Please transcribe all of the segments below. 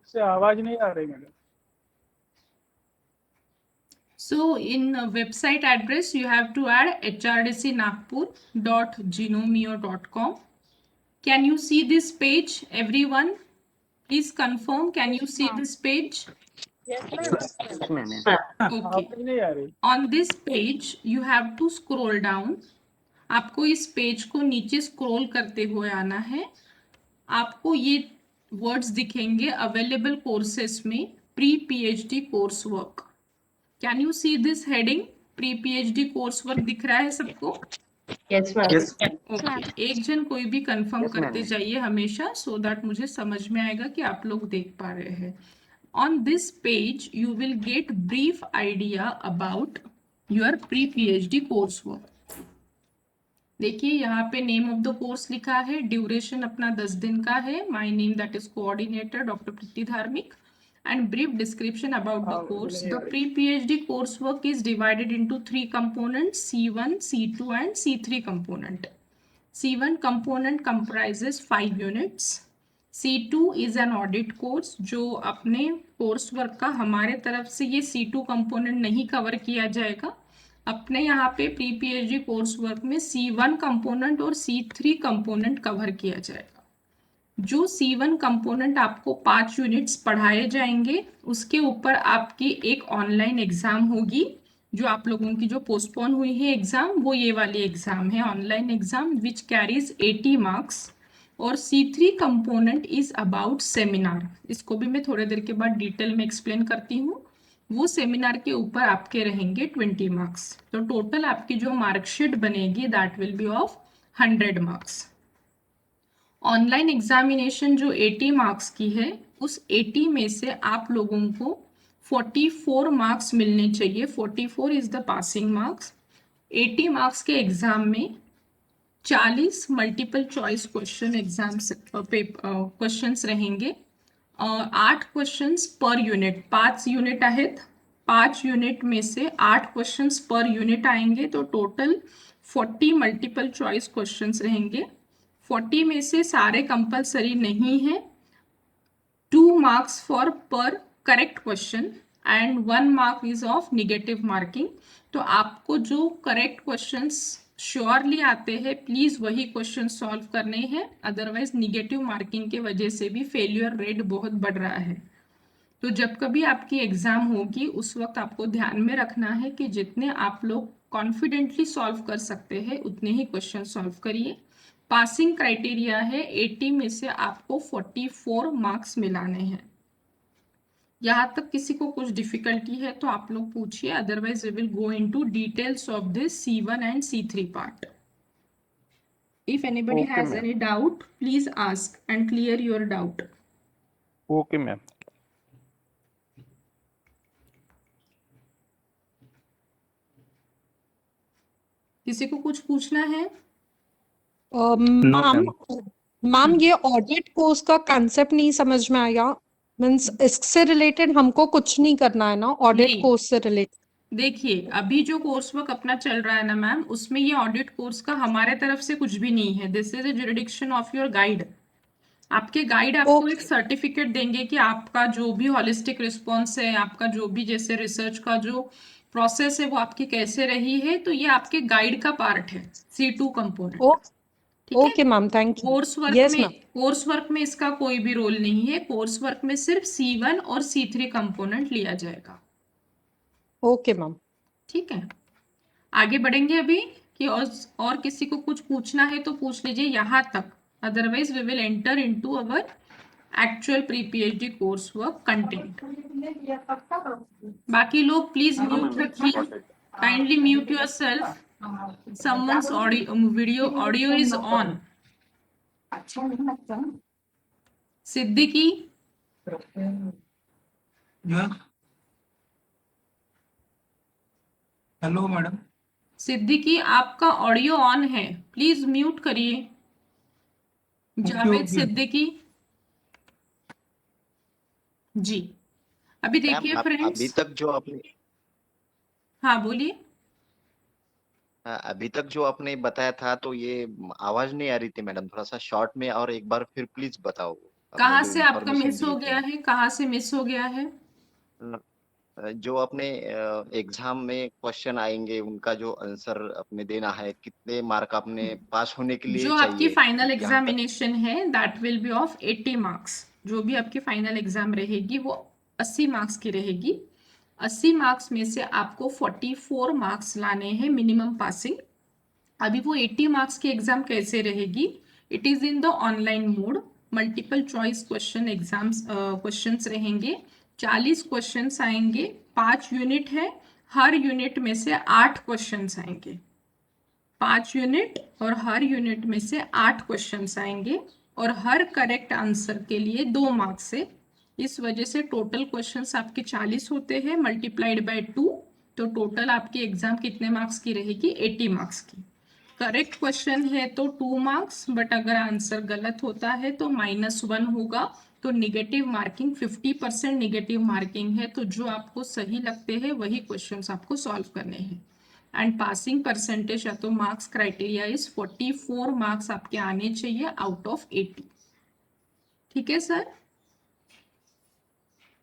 से आवाज नहीं आ रही madam. So in website address you have to add hrdcnagpur.genomeo.com. Can you see this page, everyone? Please confirm. Can you see this page? Yes, ma'am. Okay. आवाज नहीं आ रही। On this page you have to scroll down. आपको इस page को नीचे scroll करते हुए आना है। आपको ये वर्ड्स दिखेंगे अवेलेबल कोर्सेस में, pre PhD course work. Can you see this heading? Pre PhD course work दिख रहा है सबको? Yes, ma'am. ओके, एक जन कोई भी कंफर्म Yes, ma'am. करते जाइए हमेशा, सो दैट मुझे समझ में आएगा कि आप लोग देख पा रहे हैं। On this page you will get brief idea about your pre PhD course work. देखिए यहाँ पे नेम ऑफ द कोर्स लिखा है, ड्यूरेशन अपना 10 दिन का है। My name that is coordinator doctor Preeti Dharmik, and brief description about the course. The pre-PhD coursework is divided into 3 components: C1, C2 and C3 component. C1 component comprises 5 units. C2 is an audit course जो अपने course work का हमारे तरफ से ये C2 component नहीं cover किया जाएगा। अपने यहाँ पे प्री पीएचडी कोर्स वर्क में C1 कंपोनेंट और C3 कंपोनेंट कवर किया जाएगा। जो C1 कंपोनेंट आपको 5 यूनिट्स पढ़ाए जाएंगे, उसके ऊपर आपकी एक ऑनलाइन एग्जाम होगी। जो आप लोगों की जो पोस्टपोन हुई है एग्जाम, वो ये वाली एग्जाम है, online exam, which carries 80 marks. और C3 component is about seminar. इसको भी मैं थोड़ी देर के बाद डिटेल में एक्सप्लेन करती हूँ। वो सेमिनार के ऊपर आपके रहेंगे 20 मार्क्स। तो टोटल आपकी जो मार्कशीट बनेगी that will B of 100 marks. Online examination जो 80 मार्क्स की है, उस 80 में से आप लोगों को 44 मार्क्स मिलने चाहिए। 44 is the passing marks. 80 marks के एग्जाम में 40 multiple choice question exams questions रहेंगे। 8 क्वेश्चंस पर यूनिट, 5 यूनिट आहेत, 5 यूनिट में से 8 क्वेश्चंस पर यूनिट आएंगे। तो टोटल 40 मल्टीपल चॉइस क्वेश्चंस रहेंगे। 40 में से सारे कंपलसरी नहीं है। 2 मार्क्स फॉर पर correct question and 1 mark is of negative marking. तो आपको जो करेक्ट क्वेश्चंस श्योरली आते हैं, प्लीज वही क्वेश्चन सॉल्व करने हैं, अदरवाइज निगेटिव मार्किंग के वजह से भी फेलियर रेट बहुत बढ़ रहा है। तो जब कभी आपकी एग्जाम होगी, उस वक्त आपको ध्यान में रखना है कि जितने आप लोग कॉन्फिडेंटली सॉल्व कर सकते हैं उतने ही क्वेश्चन सॉल्व करिए। पासिंग क्राइटेरिया है 80 में से आपको 44 मार्क्स मिलाने हैं। यहाँ तक किसी को कुछ डिफिकल्टी है तो आप लोग पूछिए, otherwise we will go into details of this C1 and C3 part. If anybody has any doubt please ask and clear your doubt. Okay ma'am. किसी को कुछ पूछना है? मैम ये ऑडिट कोर्स का कंसेप्ट नहीं समझ में आया। मींस इससे रिलेटेड हमको कुछ नहीं करना है ना, ऑडिट नहीं। कोर्स से रिलेटेड? देखिए, अभी जो कोर्स वर्क अपना चल रहा है ना मैम, उसमें ये ऑडिट कोर्स का हमारे तरफ से कुछ भी नहीं है। This is a jurisdiction of your guide. आपके गाइड आपको एक सर्टिफिकेट देंगे कि आपका जो भी हॉलिस्टिक रिस्पॉन्स है, आपका जो भी जैसे रिसर्च का जो प्रोसेस है वो आपकी कैसे रही है, तो ये आपके गाइड का पार्ट है, C2 component. Okay ma'am, thank you. Course work में इसका कोई भी रोल नहीं है। कोर्स वर्क में सिर्फ C1 और C3 कंपोनेंट लिया जाएगा। ओके मैम, ठीक है, आगे बढ़ेंगे अभी कि और किसी को कुछ पूछना है तो पूछ लीजिए यहाँ तक, otherwise we will enter into our actual pre PhD course work content. बाकी लोग प्लीज म्यूट रखिए, kindly mute yourself. Someone's audio is on. Siddiqui, hello madam. Siddiqui आपका ऑडियो ऑन है, प्लीज म्यूट करिए। जावेद सिद्दीकी जी। अभी देखिए फ्रेंड्स, अभी तक जो आपने हाँ बोलिए। अभी तक जो आपने बताया था तो ये आवाज नहीं आ रही थी मैडम, थोड़ा सा शॉर्ट में और एक बार फिर प्लीज बताओ। कहाँ जो से आपका information मिस हो दिए थे, गया है, कहाँ से मिस हो गया है? जो अपने एग्जाम में क्वेश्चन आएंगे उनका जो आंसर अपने देना है, कितने मार्क आपने पास होने के लिए जो आपकी चाहिए, फाइनल यहाँ तक। एग्जामिनेशन है that will B of 80 marks. जो भी आपकी फाइनल एग्जाम रहेगी वो 80 मार्क्स की रहेगी। 80 मार्क्स में से आपको 44 मार्क्स लाने हैं मिनिमम पासिंग। अभी वो 80 मार्क्स की एग्जाम कैसे रहेगी? It is in the online mode. Multiple choice question exams questions रहेंगे। 40 क्वेश्चंस आएंगे, 5 यूनिट है, हर यूनिट में से 8 क्वेश्चंस आएंगे। 5 यूनिट और हर यूनिट में से 8 क्वेश्चंस आएंगे और हर करेक्ट आंसर के लिए 2 मार्क्स है। इस वजह से टोटल क्वेश्चंस आपके 40 होते हैं मल्टीप्लाइड बाय 2, तो टोटल आपकी एग्जाम कितने मार्क्स की रहेगी? 80 मार्क्स की। करेक्ट क्वेश्चन है तो 2 मार्क्स, बट अगर आंसर गलत होता है तो -1 होगा। तो निगेटिव मार्किंग 50% निगेटिव मार्किंग है। तो जो आपको सही लगते हैं वही क्वेश्चंस आपको सॉल्व करने हैं। एंड पासिंग परसेंटेज या तो मार्क्स क्राइटेरिया इज 44 मार्क्स आपके आने चाहिए आउट ऑफ 80। ठीक है sir?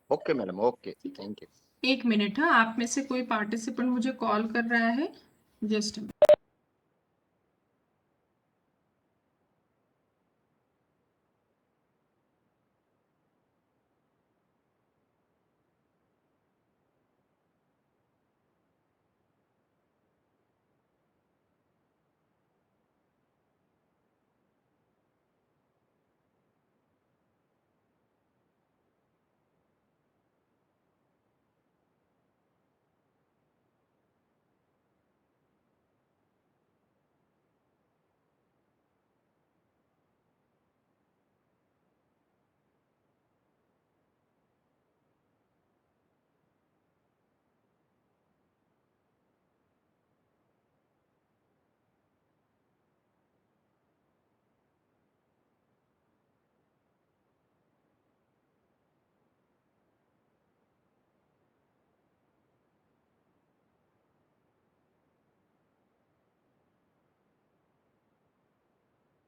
Okay madam, okay, thank you. एक मिनट, हाँ, आप में से कोई पार्टिसिपेंट मुझे कॉल कर रहा है, जस्ट।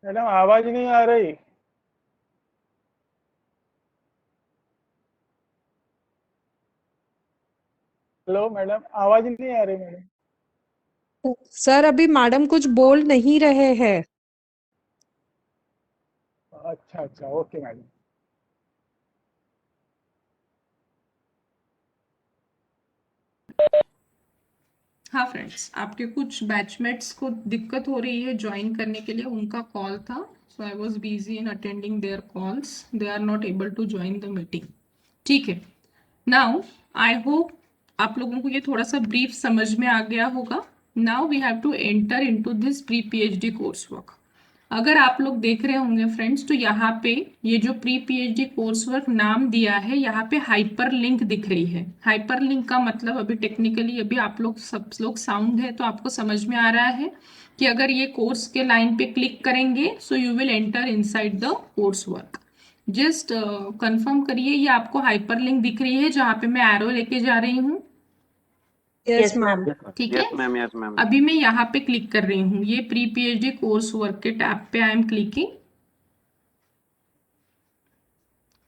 मैडम आवाज नहीं आ रही। हेलो मैडम, आवाज नहीं आ रही मैडम। सर अभी मैडम कुछ बोल नहीं रहे हैं। अच्छा अच्छा, ओके मैडम। हाँ फ्रेंड्स, आपके कुछ बैचमेट्स को दिक्कत हो रही है ज्वाइन करने के लिए, उनका कॉल था, so I was busy in attending their calls, they are not able to join the meeting. ठीक है, नाउ आई होप आप लोगों को ये थोड़ा सा ब्रीफ समझ में आ गया होगा। Now we have to enter into this pre PhD course work. अगर आप लोग देख रहे होंगे फ्रेंड्स, तो यहाँ पे ये जो प्री पीएचडी कोर्स वर्क नाम दिया है, यहाँ पे हाइपर लिंक दिख रही है। हाइपर लिंक का मतलब अभी टेक्निकली अभी आप लोग सब लोग साउंड है तो आपको समझ में आ रहा है कि अगर ये कोर्स के लाइन पे क्लिक करेंगे so you will enter inside the course work. Just confirm करिए, ये आपको हाइपर लिंक दिख रही है जहाँ पे मैं एरो लेके जा रही हूँ। Yes ma'am. ठीक है, यस मैम। अभी मैं यहाँ पे क्लिक कर रही हूँ, ये प्री पीएचडी कोर्स वर्क के टैब पे आई एम क्लिकिंग।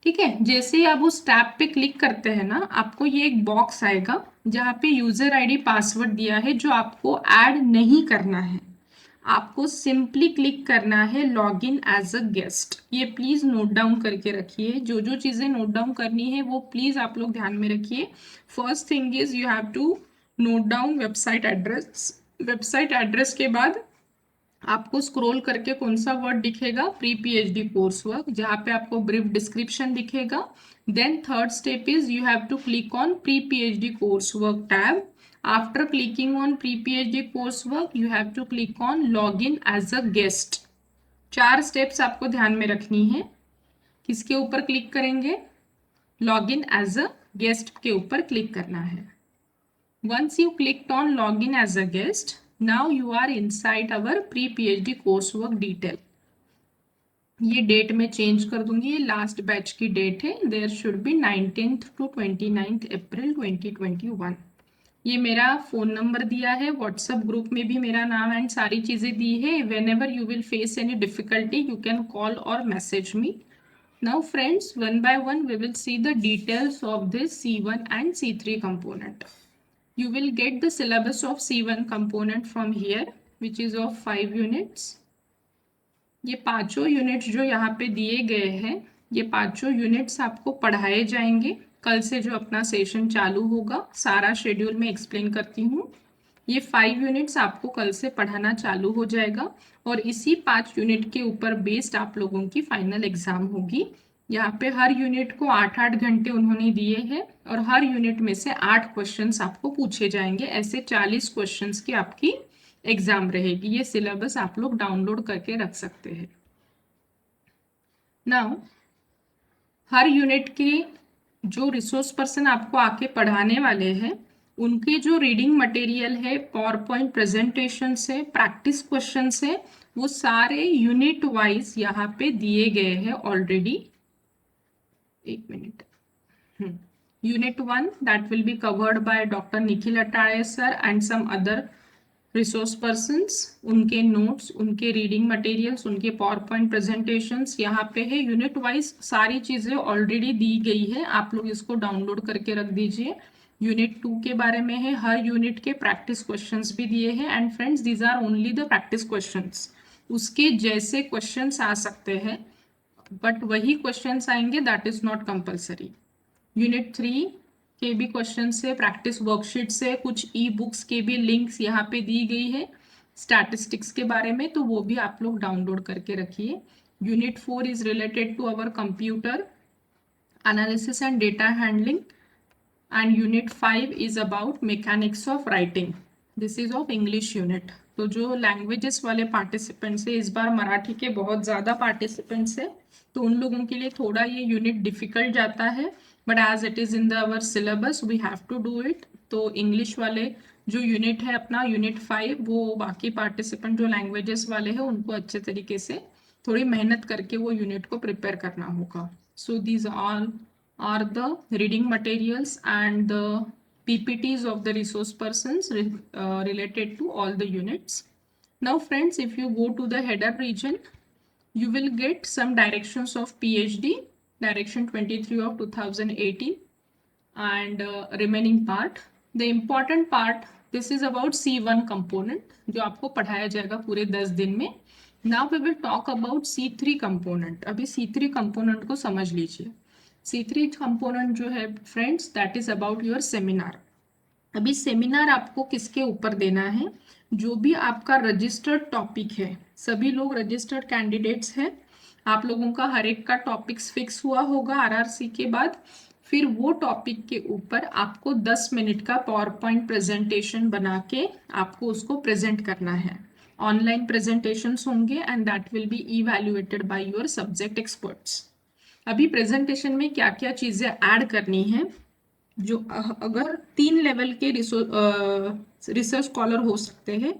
ठीक है, जैसे ही आप उस टैब पे क्लिक करते हैं ना, आपको ये एक बॉक्स आएगा जहाँ पे यूजर आईडी पासवर्ड दिया है जो आपको ऐड नहीं करना है। आपको सिंपली क्लिक करना है log in as a guest. ये प्लीज नोट डाउन करके रखिए, जो जो चीजें नोट डाउन करनी है वो प्लीज आप लोग ध्यान में रखिए। First thing is you have to note down website address. Website address के बाद आपको स्क्रॉल करके कौन सा वर्ड दिखेगा? प्री पीएचडी कोर्स वर्क, जहाँ पे आपको ब्रीफ डिस्क्रिप्शन दिखेगा। Then third step is you have to click on pre PhD course work tab. After clicking on pre PhD course work you have to click on log in as a guest. 4 steps आपको ध्यान में रखनी है। किसके ऊपर click करेंगे? Log in as a guest के ऊपर क्लिक करना है। Once you clicked on login as a guest, now you are inside our pre-PhD coursework detail. ये डेट में चेंज कर दूंगी, ये लास्ट बैच की डेट है। There should be 19th to 29th April 2021। ये मेरा फोन नंबर दिया है, व्हाट्सएप ग्रुप में भी मेरा नाम एंड सारी चीजें दी है। Whenever you will face any difficulty you can call और message me. Now friends, one by one we will see the details of this C1 and C3 component. You will get the syllabus of C1 component from here, which is of 5 units. ये पांचों units जो यहाँ पे दिए गए हैं, ये पांचों यूनिट्स आपको पढ़ाए जाएंगे। कल से जो अपना सेशन चालू होगा, सारा शेड्यूल में एक्सप्लेन करती हूँ। ये 5 यूनिट्स आपको कल से पढ़ाना चालू हो जाएगा और इसी 5 यूनिट के ऊपर बेस्ड आप लोगों की फाइनल एग्जाम होगी। यहाँ पे हर यूनिट को 8-8 घंटे उन्होंने दिए हैं और हर यूनिट में से 8 क्वेश्चंस आपको पूछे जाएंगे। ऐसे 40 क्वेश्चंस की आपकी एग्जाम रहेगी। ये सिलेबस आप लोग डाउनलोड करके रख सकते हैं। नाउ हर यूनिट के जो रिसोर्स पर्सन आपको आके पढ़ाने वाले हैं, उनके जो रीडिंग मटेरियल है, पावर पॉइंट प्रेजेंटेशन से, प्रैक्टिस क्वेश्चन से, वो सारे यूनिट वाइज यहाँ पे दिए गए हैं ऑलरेडी। एक minute. Unit 1 that will be covered by Dr. Nikhil Attare sir and some other resource persons. उनके नोट्स, उनके रीडिंग मटेरियल्स, उनके पावर पॉइंट प्रेजेंटेशंस यहाँ पे है। यूनिट वाइज सारी चीजें ऑलरेडी दी गई है, आप लोग इसको डाउनलोड करके रख दीजिए। यूनिट 2 के बारे में है, हर यूनिट के प्रैक्टिस क्वेश्चंस भी दिए हैं। And friends, these are only the practice questions. उसके जैसे क्वेश्चंस आ सकते हैं, बट वही क्वेश्चंस आएंगे, that is not compulsory. Unit 3 के भी क्वेश्चन से, प्रैक्टिस वर्कशीट से, कुछ ई बुक्स के भी लिंक्स यहाँ पे दी गई है स्टैटिस्टिक्स के बारे में, तो वो भी आप लोग डाउनलोड करके रखिए। Unit 4 is related to our computer analysis and data handling and unit 5 is about mechanics of writing. This is of English unit. तो जो लैंग्वेजेस वाले पार्टिसिपेंट्स है, इस बार मराठी के बहुत ज़्यादा पार्टिसिपेंट्स है, तो उन लोगों के लिए थोड़ा ये यूनिट डिफिकल्ट जाता है, but as it is in the our syllabus we have to do it. तो इंग्लिश वाले जो यूनिट है अपना, यूनिट 5, वो बाकी पार्टिसिपेंट जो लैंग्वेजेस वाले हैं उनको अच्छे तरीके से थोड़ी मेहनत करके वो यूनिट को प्रिपेयर करना होगा। So these all are the reading materials and the PPTs of the resource persons related to all the units. Now friends, if you go to the header region, you will get some directions of PhD, direction 23 of 2018, and remaining part, the important part, this is about C1 component जो आपको पढ़ाया जाएगा पूरे 10 दिन में। Now we will talk about C3 component. अभी C3 component को समझ लीजिए। C3 कंपोनेंट जो है friends, that is about your seminar. अभी सेमिनार आपको किसके ऊपर देना है? जो भी आपका रजिस्टर्ड टॉपिक है, सभी लोग रजिस्टर्ड कैंडिडेट्स हैं, आप लोगों का हर एक का टॉपिक्स फिक्स हुआ होगा आरआरसी के बाद। फिर वो टॉपिक के ऊपर आपको 10 मिनट का पावर पॉइंट प्रेजेंटेशन बना के आपको उसको प्रेजेंट करना है। ऑनलाइन प्रेजेंटेशंस होंगे and that will B evaluated by your subject experts. अभी प्रेजेंटेशन में क्या क्या चीजें ऐड करनी है, जो अगर 3 लेवल के रिसर्च स्कॉलर हो सकते हैं,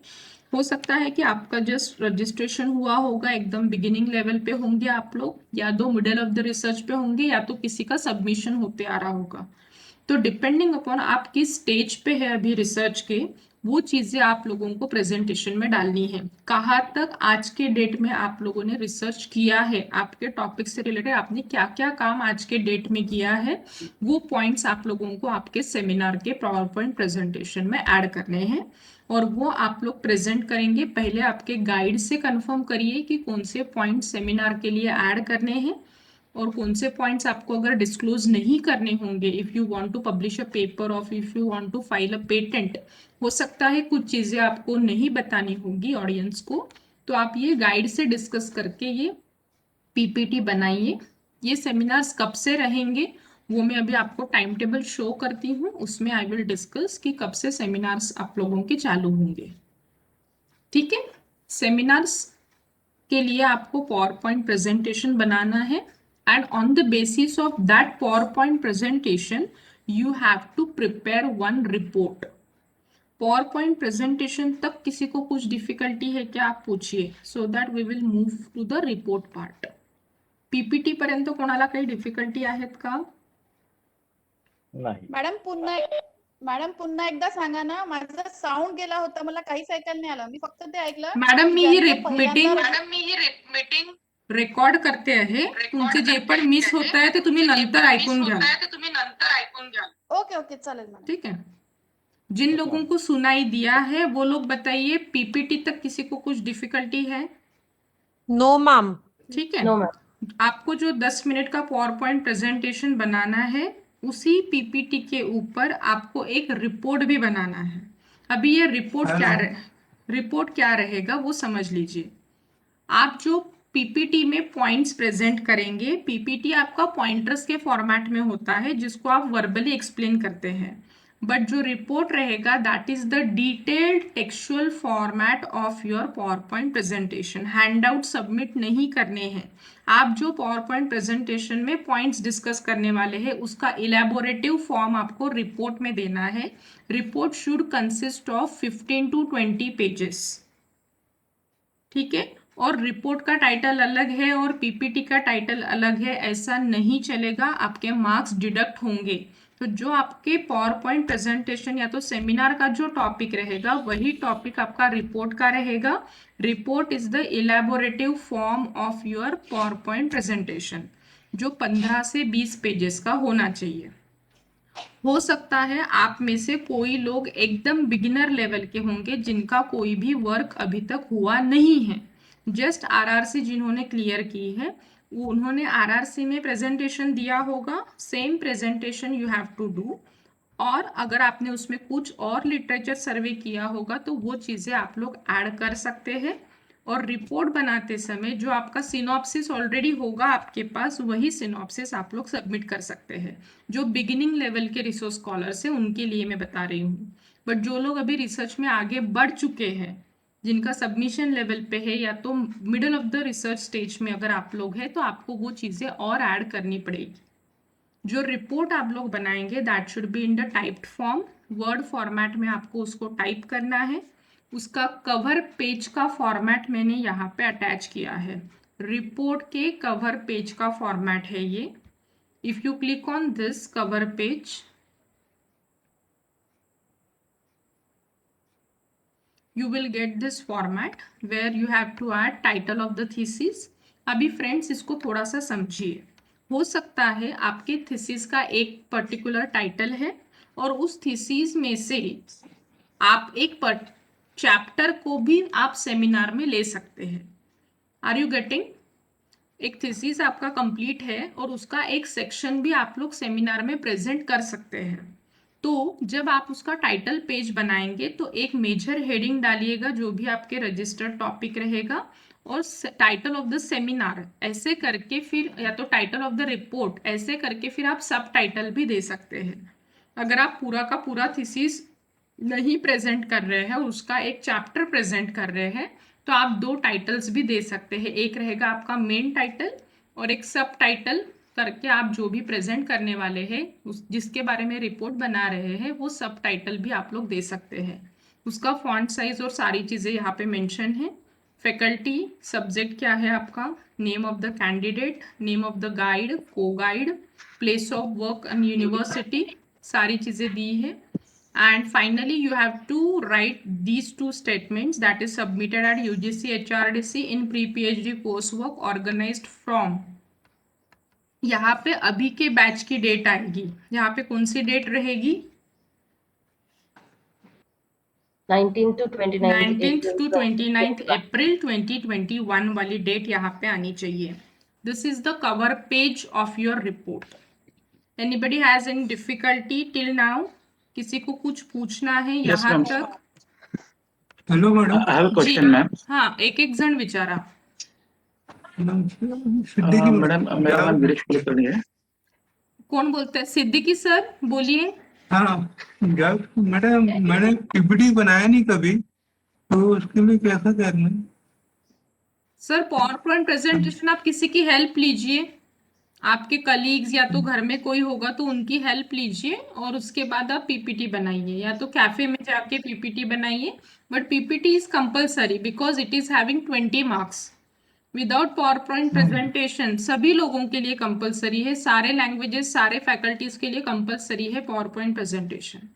हो सकता है कि आपका जस्ट रजिस्ट्रेशन हुआ होगा, एकदम बिगिनिंग लेवल पे होंगे आप लोग, या तो मिडल ऑफ द रिसर्च पे होंगे, या तो किसी का सबमिशन होते आ रहा होगा। तो डिपेंडिंग अपॉन आप किस स्टेज पे है अभी रिसर्च के, वो चीजें आप लोगों को प्रेजेंटेशन में डालनी है। कहाँ तक आज के डेट में आप लोगों ने रिसर्च किया है, आपके टॉपिक से रिलेटेड आपने क्या क्या काम आज के डेट में किया है, वो पॉइंट्स आप लोगों को आपके सेमिनार के पावर पॉइंट प्रेजेंटेशन में ऐड करने हैं और वो आप लोग प्रेजेंट करेंगे। पहले आपके गाइड से कंफर्म करिए कि कौन से पॉइंट सेमिनार के लिए ऐड करने हैं और कौन से पॉइंट्स आपको अगर डिस्क्लोज नहीं करने होंगे। If you want to publish a paper और if you want to file a patent, हो सकता है कुछ चीजें आपको नहीं बतानी होगी ऑडियंस को, तो आप ये गाइड से डिस्कस करके ये पीपीटी बनाइए। ये सेमिनार्स कब से रहेंगे वो मैं अभी आपको टाइम टेबल शो करती हूँ, उसमें आई विल डिस्कस कि कब से सेमिनार्स आप लोगों के चालू होंगे। ठीक है, सेमिनार्स के लिए आपको पावर पॉइंट प्रेजेंटेशन बनाना है and on the basis of that PowerPoint presentation you have to prepare one report. PowerPoint presentation तक किसी को कुछ डिफिकल्टी है क्या, आप पूछिए, so that we will move to the report part. PPT पर्यंत कोणाला काही डिफिकल्टी आहेत का? नाही मॅडम पुन्हा एकदा सांगा ना, माझा साऊंड गेला होता, मला काहीच ऐकायला नाही आलं, मी फक्त ते ऐकलं। मॅडम मी ही मीटिंग रेकॉर्ड करते आहे तुमचे जे पण मिस होत आहे ते तुम्ही नंतर ऐकून घ्या. ओके ओके चालेल मॅडम. ठीक है. जिन लोगों को सुनाई दिया है वो लोग बताइए पीपीटी तक किसी को कुछ डिफिकल्टी है? No ma'am. ठीक है. No ma'am. आपको जो 10 मिनट का पावर पॉइंट प्रेजेंटेशन बनाना है उसी पीपीटी के ऊपर आपको एक रिपोर्ट भी बनाना है. अभी ये रिपोर्ट क्या रहेगा वो समझ लीजिए. आप जो पीपीटी में पॉइंट्स प्रेजेंट करेंगे, पीपीटी आपका पॉइंटर्स के फॉर्मेट में होता है जिसको आप वर्बली एक्सप्लेन करते हैं, बट जो रिपोर्ट रहेगा that is the detailed textual format of your power point presentation. Handout submit नहीं करने हैं. आप जो पावर पॉइंट प्रेजेंटेशन में पॉइंट्स डिस्कस करने वाले हैं उसका इलेबोरेटिव फॉर्म आपको रिपोर्ट में देना है. Report should consist of 15 to 20 pages. ठीक है. और रिपोर्ट का टाइटल अलग है और पीपीटी का टाइटल अलग है, ऐसा नहीं चलेगा, आपके मार्क्स डिडक्ट होंगे. तो जो आपके पावर पॉइंट प्रेजेंटेशन या तो सेमिनार का जो टॉपिक रहेगा वही टॉपिक आपका रिपोर्ट का रहेगा. Report is the elaborative form of your power point presentation जो 15 से 20 पेजेस का होना चाहिए. हो सकता है आप में से कोई लोग एकदम बिगिनर लेवल के होंगे जिनका कोई भी वर्क अभी तक हुआ नहीं है. जस्ट आरआरसी जिन्होंने क्लियर की है उन्होंने आरआरसी में प्रेजेंटेशन दिया होगा. Same presentation you have to do. और अगर आपने उसमें कुछ और लिटरेचर सर्वे किया होगा तो वो चीज़ें आप लोग ऐड कर सकते हैं. और रिपोर्ट बनाते समय जो आपका सिनॉप्सिस ऑलरेडी होगा आपके पास वही सिनॉप्सिस आप लोग सबमिट कर सकते हैं. जो बिगिनिंग लेवल के रिसोर्स स्कॉलर्स हैं उनके लिए मैं बता रही हूँ. बट जो लोग अभी रिसर्च में आगे बढ़ चुके हैं जिनका सबमिशन लेवल पे है या तो middle of the research stage में अगर आप लोग हैं तो आपको वो चीज़ें और ऐड करनी पड़ेगी. जो रिपोर्ट आप लोग बनाएंगे that should be in the typed form. Word format में आपको उसको टाइप करना है. उसका कवर पेज का फॉर्मेट मैंने यहाँ पे अटैच किया है. रिपोर्ट के कवर पेज का फॉर्मेट है ये. If you click on this cover page you will get this format where you have to add title of the thesis. अभी फ्रेंड्स इसको थोड़ा सा समझिए. हो सकता है आपके थीसिस का एक पर्टिकुलर टाइटल है और उस थीसिस में से आप एक चैप्टर को भी आप सेमिनार में ले सकते हैं. Are you getting? एक थीसिस आपका कंप्लीट है और उसका एक सेक्शन भी आप लोग सेमिनार में प्रेजेंट कर सकते हैं. तो जब आप उसका टाइटल पेज बनाएंगे तो एक मेजर हेडिंग डालिएगा जो भी आपके रजिस्टर्ड टॉपिक रहेगा और टाइटल ऑफ द सेमिनार ऐसे करके फिर या तो टाइटल ऑफ द रिपोर्ट ऐसे करके फिर आप सब टाइटल भी दे सकते हैं. अगर आप पूरा का पूरा थीसिस नहीं प्रेजेंट कर रहे हैं उसका एक चैप्टर प्रेजेंट कर रहे हैं तो आप 2 टाइटल्स भी दे सकते हैं. एक रहेगा आपका मेन टाइटल और एक सब टाइटल करके आप जो भी प्रेजेंट करने वाले हैं जिसके बारे में रिपोर्ट बना रहे हैं वो सब टाइटल भी आप लोग दे सकते हैं. उसका फॉन्ट साइज और सारी चीज़ें यहाँ पे मेंशन है. फैकल्टी सब्जेक्ट क्या है आपका, name of the candidate, name of the guide, co guide, place of work and university, सारी चीज़ें दी है. And finally you have to write these 2 statements that is submitted at UGC HRDC in pre-PhD coursework organized from. यहाँ पे अभी के batch की date आएगी. यहाँ पे कौन सी डेट रहेगी? 19 to 29 अप्रैल 2021 वाली डेट यहाँ पे आनी चाहिए. This is the cover page of your report. Anybody has any difficulty till now? किसी को कुछ पूछना है यहाँ तक? Hello madam, I have a question ma'am. हाँ, एक जण विचारा. मैडम मेरा नाम गिरीश कुलकर्णी है. कौन बोलते हैं? सिद्दीकी सर बोलिए. हाँ मैडम, मैंने पीपीटी बनाया नहीं कभी, तो उसके लिए कैसा करना है? सर पावर पॉइंट प्रेजेंटेशन आप किसी की हेल्प लीजिए. आपके कलीग्स या तो घर में कोई होगा तो उनकी हेल्प लीजिए और उसके बाद आप पीपीटी बनाइए या तो कैफे में जाके पीपीटी बनाइए. But PPT is compulsory because it is having 20 marks. Without power point presentation सभी लोगों के लिए कंपलसरी है. सारे लैंग्वेजेस सारे फैकल्टीज के लिए कंपलसरी है पावर पॉइंट प्रेजेंटेशन.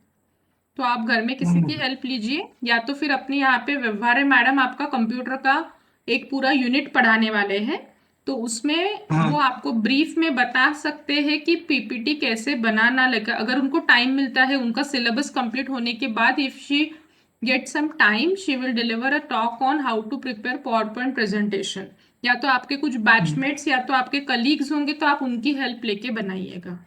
तो आप घर में किसी की हेल्प लीजिए या तो फिर अपने यहाँ पे व्यवहार मैडम आपका कंप्यूटर का एक पूरा यूनिट पढ़ाने वाले हैं तो उसमें हाँ। वो आपको ब्रीफ में बता सकते हैं कि पीपीटी कैसे बनाना लगे। अगर उनको टाइम मिलता है उनका सिलेबस कंप्लीट होने के बाद, if she get some time, she will deliver a talk on how to prepare power point presentation. या तो आपके कुछ बैचमेट्स या तो आपके कलीग्स होंगे तो आप उनकी हेल्प लेके बनाइएगा।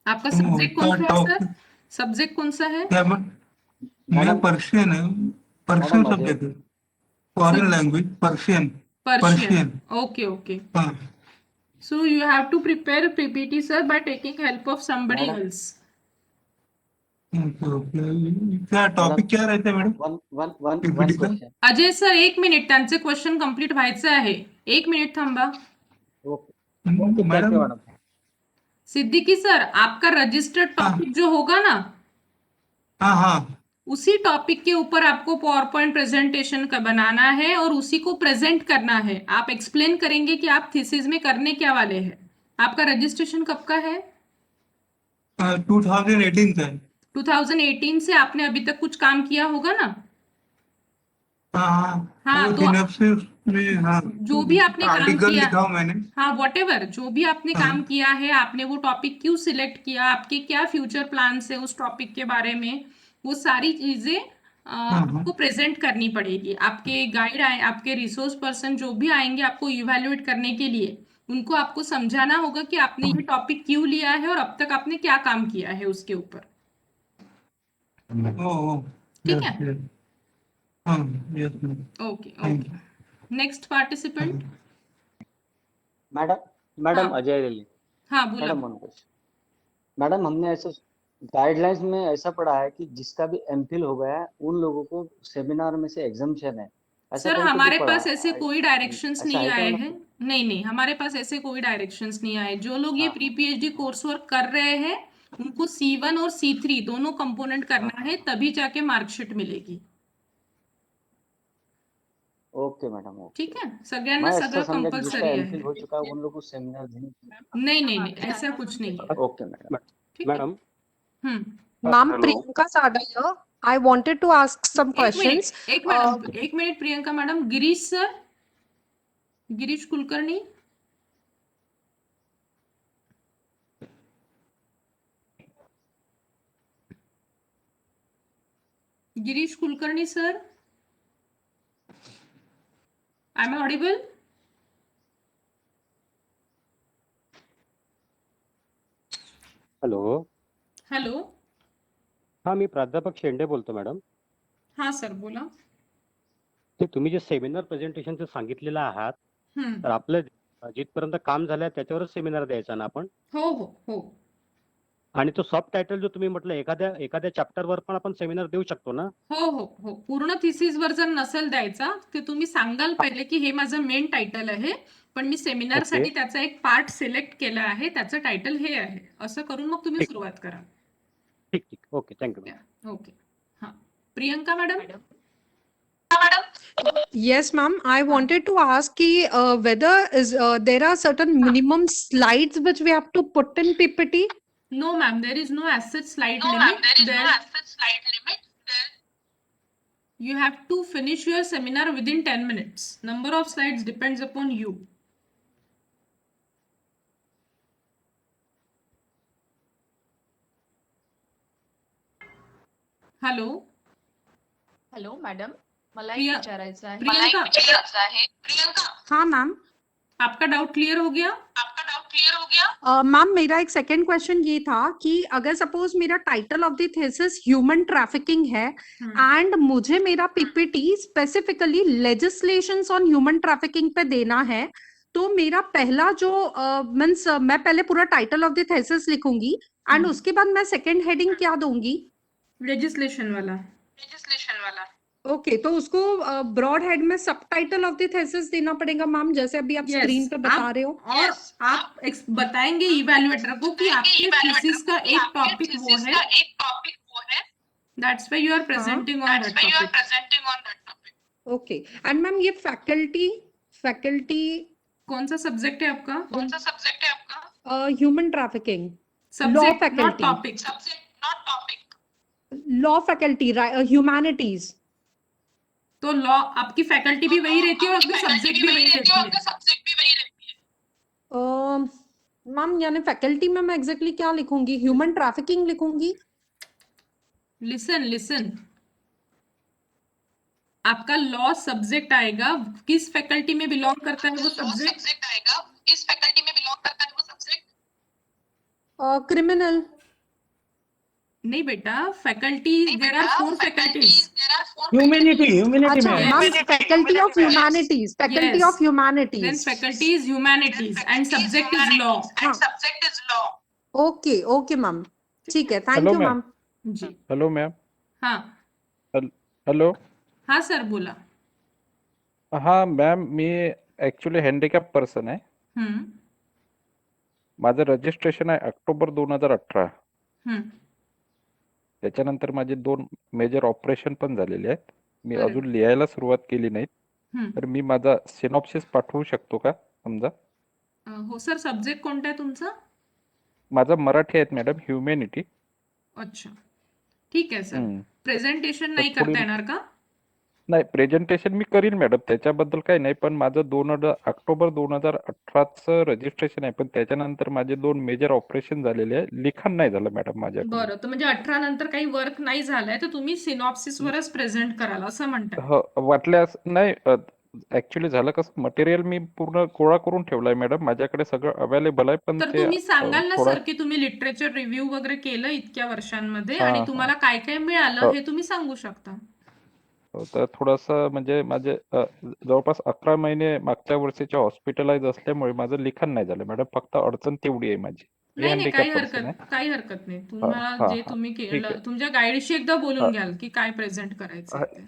आपका सब्जेक्ट कौन सा है सर? सब्जेक्ट कौन सा है? क्या मैं पर्शियन है, पर्शियन सब्जेक्ट है, foreign language Persian. Persian. Okay okay. हाँ। So you have to prepare PPT, sir, by taking help of somebody else. क्या टॉपिक क्या रहते हैं मैडम? वन PPT का? क्वेश्चन. अजय सर, 1 मिनिट, त्यांचे क्वेश्चन कंप्लीट व्हायचं आहे. 1 मिनिट थांबा. ओके मैडम सिद्दीकी सर, आपका रजिस्टर्ड टॉपिक जो होगा ना, हाँ हाँ उसी टॉपिक के ऊपर आपको पावर पॉइंट प्रेजेंटेशन का बनाना है और उसी को प्रेजेंट करना है. आप एक्सप्लेन करेंगे कि आप थीसिस में करने क्या वाले हैं. आपका रजिस्ट्रेशन कब का है? 2018 का है। 2018 से आपने अभी तक कुछ काम किया होगा ना? हाँ हाँ, वो तो synopsis में हाँ जो भी आपने काम आर्टिकल किया, लिखा हूँ मैंने। हाँ व्हाटएवर, जो भी आपने हाँ। काम किया है, आपने वो टॉपिक क्यों सिलेक्ट किया, आपके क्या फ्यूचर प्लान्स है उस टॉपिक के बारे में, वो सारी चीजें आपको प्रेजेंट करनी पड़ेगी. आपके गाइड आए, आपके रिसोर्स पर्सन जो भी आएंगे आपको इवैल्यूएट करने के लिए, उनको आपको समझाना होगा कि आपने ये टॉपिक क्यों लिया है और अब तक आपने क्या काम किया है उसके ऊपर. ठीक है? Okay okay. Next participant. Madam हाँ. अजय रेली. हाँ बोला. Madam one question. मैडम हमने ऐसे गाइडलाइंस में ऐसा पढ़ा है कि जिसका भी एमफिल हो गया है उन लोगों को सेमिनार में से एग्जाम्पशन है. ऐसा सर कहीं पे भी हमारे पढ़ा पास है. ऐसे कोई डायरेक्शंस ऐसा नहीं है क्या आए मैडम? हैं. नहीं नहीं, हमारे पास ऐसे कोई डायरेक्शंस नहीं आए. जो लोग ये हाँ. प्री पीएचडी कोर्स वर्क कर रहे हैं उनको C1 और C3 दोनों कंपोनेंट करना है, तभी जाके मार्कशीट मिलेगी. Okay madam. ओके. ठीक है? सगळ्यांना मैं ऐसा सगळं समझा कि जिसका कंपल्सरी एमफिल आहे. हो चुका है उन लोगों को सेमिनार देने. नहीं नहीं नहीं, ऐसा कुछ नहीं है. Okay madam. ठीक है? Madam Ma'am, Priyanka Sada here. I wanted to ask some questions. एक minute Priyanka madam. Girish sir, Girish Kulkarni. Girish Kulkarni sir, am I audible? Hello. Hello. हा मी प्राध्यापक शेंडे बोलतो मॅडम. हाँ सर बोला. ते तुम्ही जे सेमिनार प्रेझेंटेशनचं सांगितलेलं आहात, हम्म. तर आपलं जिथपर्यंत काम झालंय त्याच्यावरच सेमिनार द्यायचा ना आपण. हो हो हो. आणि तो सब टायटल जो तुम्ही म्हटलं एखाद्या चॅप्टरवर पण आपण सेमिनार देऊ शकतो ना? हो हो हो. पूर्ण थिसिस वर जर नसेल द्यायचा ते तुम्ही सांगाल पहिले की हे माझं मेन टायटल आहे, पण मी सेमिनार साठी त्याचा एक पार्ट सिलेक्ट केला आहे, त्याचं टायटल हे आहे, असं करून मग तुम्ही सुरुवात करा. ठीक ठीक. Okay thank you. ओके. हाँ Priyanka madam. Yes, ma'am. I wanted to ask whether there are certain minimum slides which we have to put in PPT. No ma'am, there is no as such slide limit. You have to finish your seminar within 10 minutes. Number of slides depends upon you. Hello. Hello madam, मला एक प्रिया- विचारायचं आहे. प्रियंका, हाँ ma'am. आपका doubt clear हो गया? Ma'am मेरा एक सेकंड क्वेश्चन ये था कि अगर सपोज मेरा title of the thesis human trafficking है एंड मुझे मेरा PPT specifically legislations on human trafficking पे देना है, तो मेरा पहला जो मींस मैं पहले पूरा टाइटल ऑफ द थीसिस लिखूंगी एंड उसके बाद मैं सेकंड हेडिंग क्या दूंगी? लेजिस्लेशन वाला. ओके, तो उसको ब्रॉड हेड में सबटाइटल ऑफ द थीसिस देना पड़ेगा मैम, जैसे अभी आप स्क्रीन पे बता रहे हो. और आप बताएंगे इवैल्यूएटर को कि आपके थीसिस का एक टॉपिक वो है. That's why you are presenting on that topic. Okay. And ma'am ये फैकल्टी कौन सा सब्जेक्ट है आपका? Human trafficking subject not faculty. Topic. Law faculty humanities. तो लॉ आपकी फैकल्टी भी वही रहती है और आपके सब्जेक्ट भी वही रहती है. मैम यानी फैकल्टी में मैं एग्जैक्टली क्या लिखूंगी? ह्यूमन ट्रैफिकिंग लिखूंगी? लिसन लिसन, आपका लॉ सब्जेक्ट आएगा, किस फैकल्टी में बिलोंग करता है वो सब्जेक्ट आएगा, किस फैकल्टी में बिलोंग करता है वो सब्जेक्ट? क्रिमिनल। नहीं बेटा, faculty there are 4 faculties. Humanity में अच्छा है। Ma'am, faculty of humanities, faculty Yes. Of Then humanities. faculty is humanities and subject is law. Okay okay ma'am, ठीक है, thank hello you ma'am. Ma'am. जी hello ma'am. हाँ hello. हाँ sir बोला। हाँ मॅम, मी ॲक्च्युली हँडिकॅप पर्सन आहे. हम्म माझं रजिस्ट्रेशन आहे ऑक्टोबर 2018. हम्म त्याच्यानंतर माझे 2 मेजर ऑपरेशन पण झालेले आहेत. मी अरे. अजून लिहायला सुरुवात केली नाही. हम्म तर मी माझा सिनॉप्सिस पाठवू शकतो का समजा? हो सर, सब्जेक्ट कोणता आहे तुमचा? माझा मराठी आहेत मॅडम, ह्युमॅनिटी. अच्छा ठीक आहे सर. प्रेझेंटेशन नाही पुढील- करता येणार का? नाही, प्रेझेंटेशन मी करीन मॅडम, त्याच्याबद्दल काही नाही. पण माझं ऑक्टोबर 2018चं रजिस्ट्रेशन आहे, पण त्याच्यानंतर माझे 2 मेजर ऑपरेशन झालेले आहे. लिखाण नाही झालं मॅडम माझ्याकडून. बरं, तर म्हणजे 18 नंतर काही वर्क नाही झालंय, तर तुम्ही सिनॉप्सिस वरच प्रेझेंट कराल असं म्हणताय? हो, वाटल्यास नाही. ऍक्च्युली झालं कसं, मटेरियल मी पूर्ण गोळा करून ठेवलाय मॅडम, माझ्याकडे सगळं अवेलेबल आहे. पण तर ते तुम्ही सांगाल ना थोडा सर की तुम्ही लिटरेचर रिव्ह्यू वगैरे केलं इतक्या वर्षांमध्ये हा, आणि हा. तुम्हाला काय काय मिळालं हो. हे तुम्ही सांगू शकता. तर थोडंसं म्हणजे माझे जवळपास 11 महिने मागच्या वर्षीचे हॉस्पिटलाइज असल्यामुळे माझं लिखाण नाही झालं मॅडम. फक्त अडचण तेवढी आहे माझी. मी नाही नाही, काही हँडिकॅप पर्सन आहे. काही हरकत नाही. हा, तुम्हाला हा, जे हा. तुम्ही ठीक केलं, आहे. तुमच्या गाईडशी एकदा हा. बोलून घ्याल की काय प्रेझेंट करायचं हा. ते.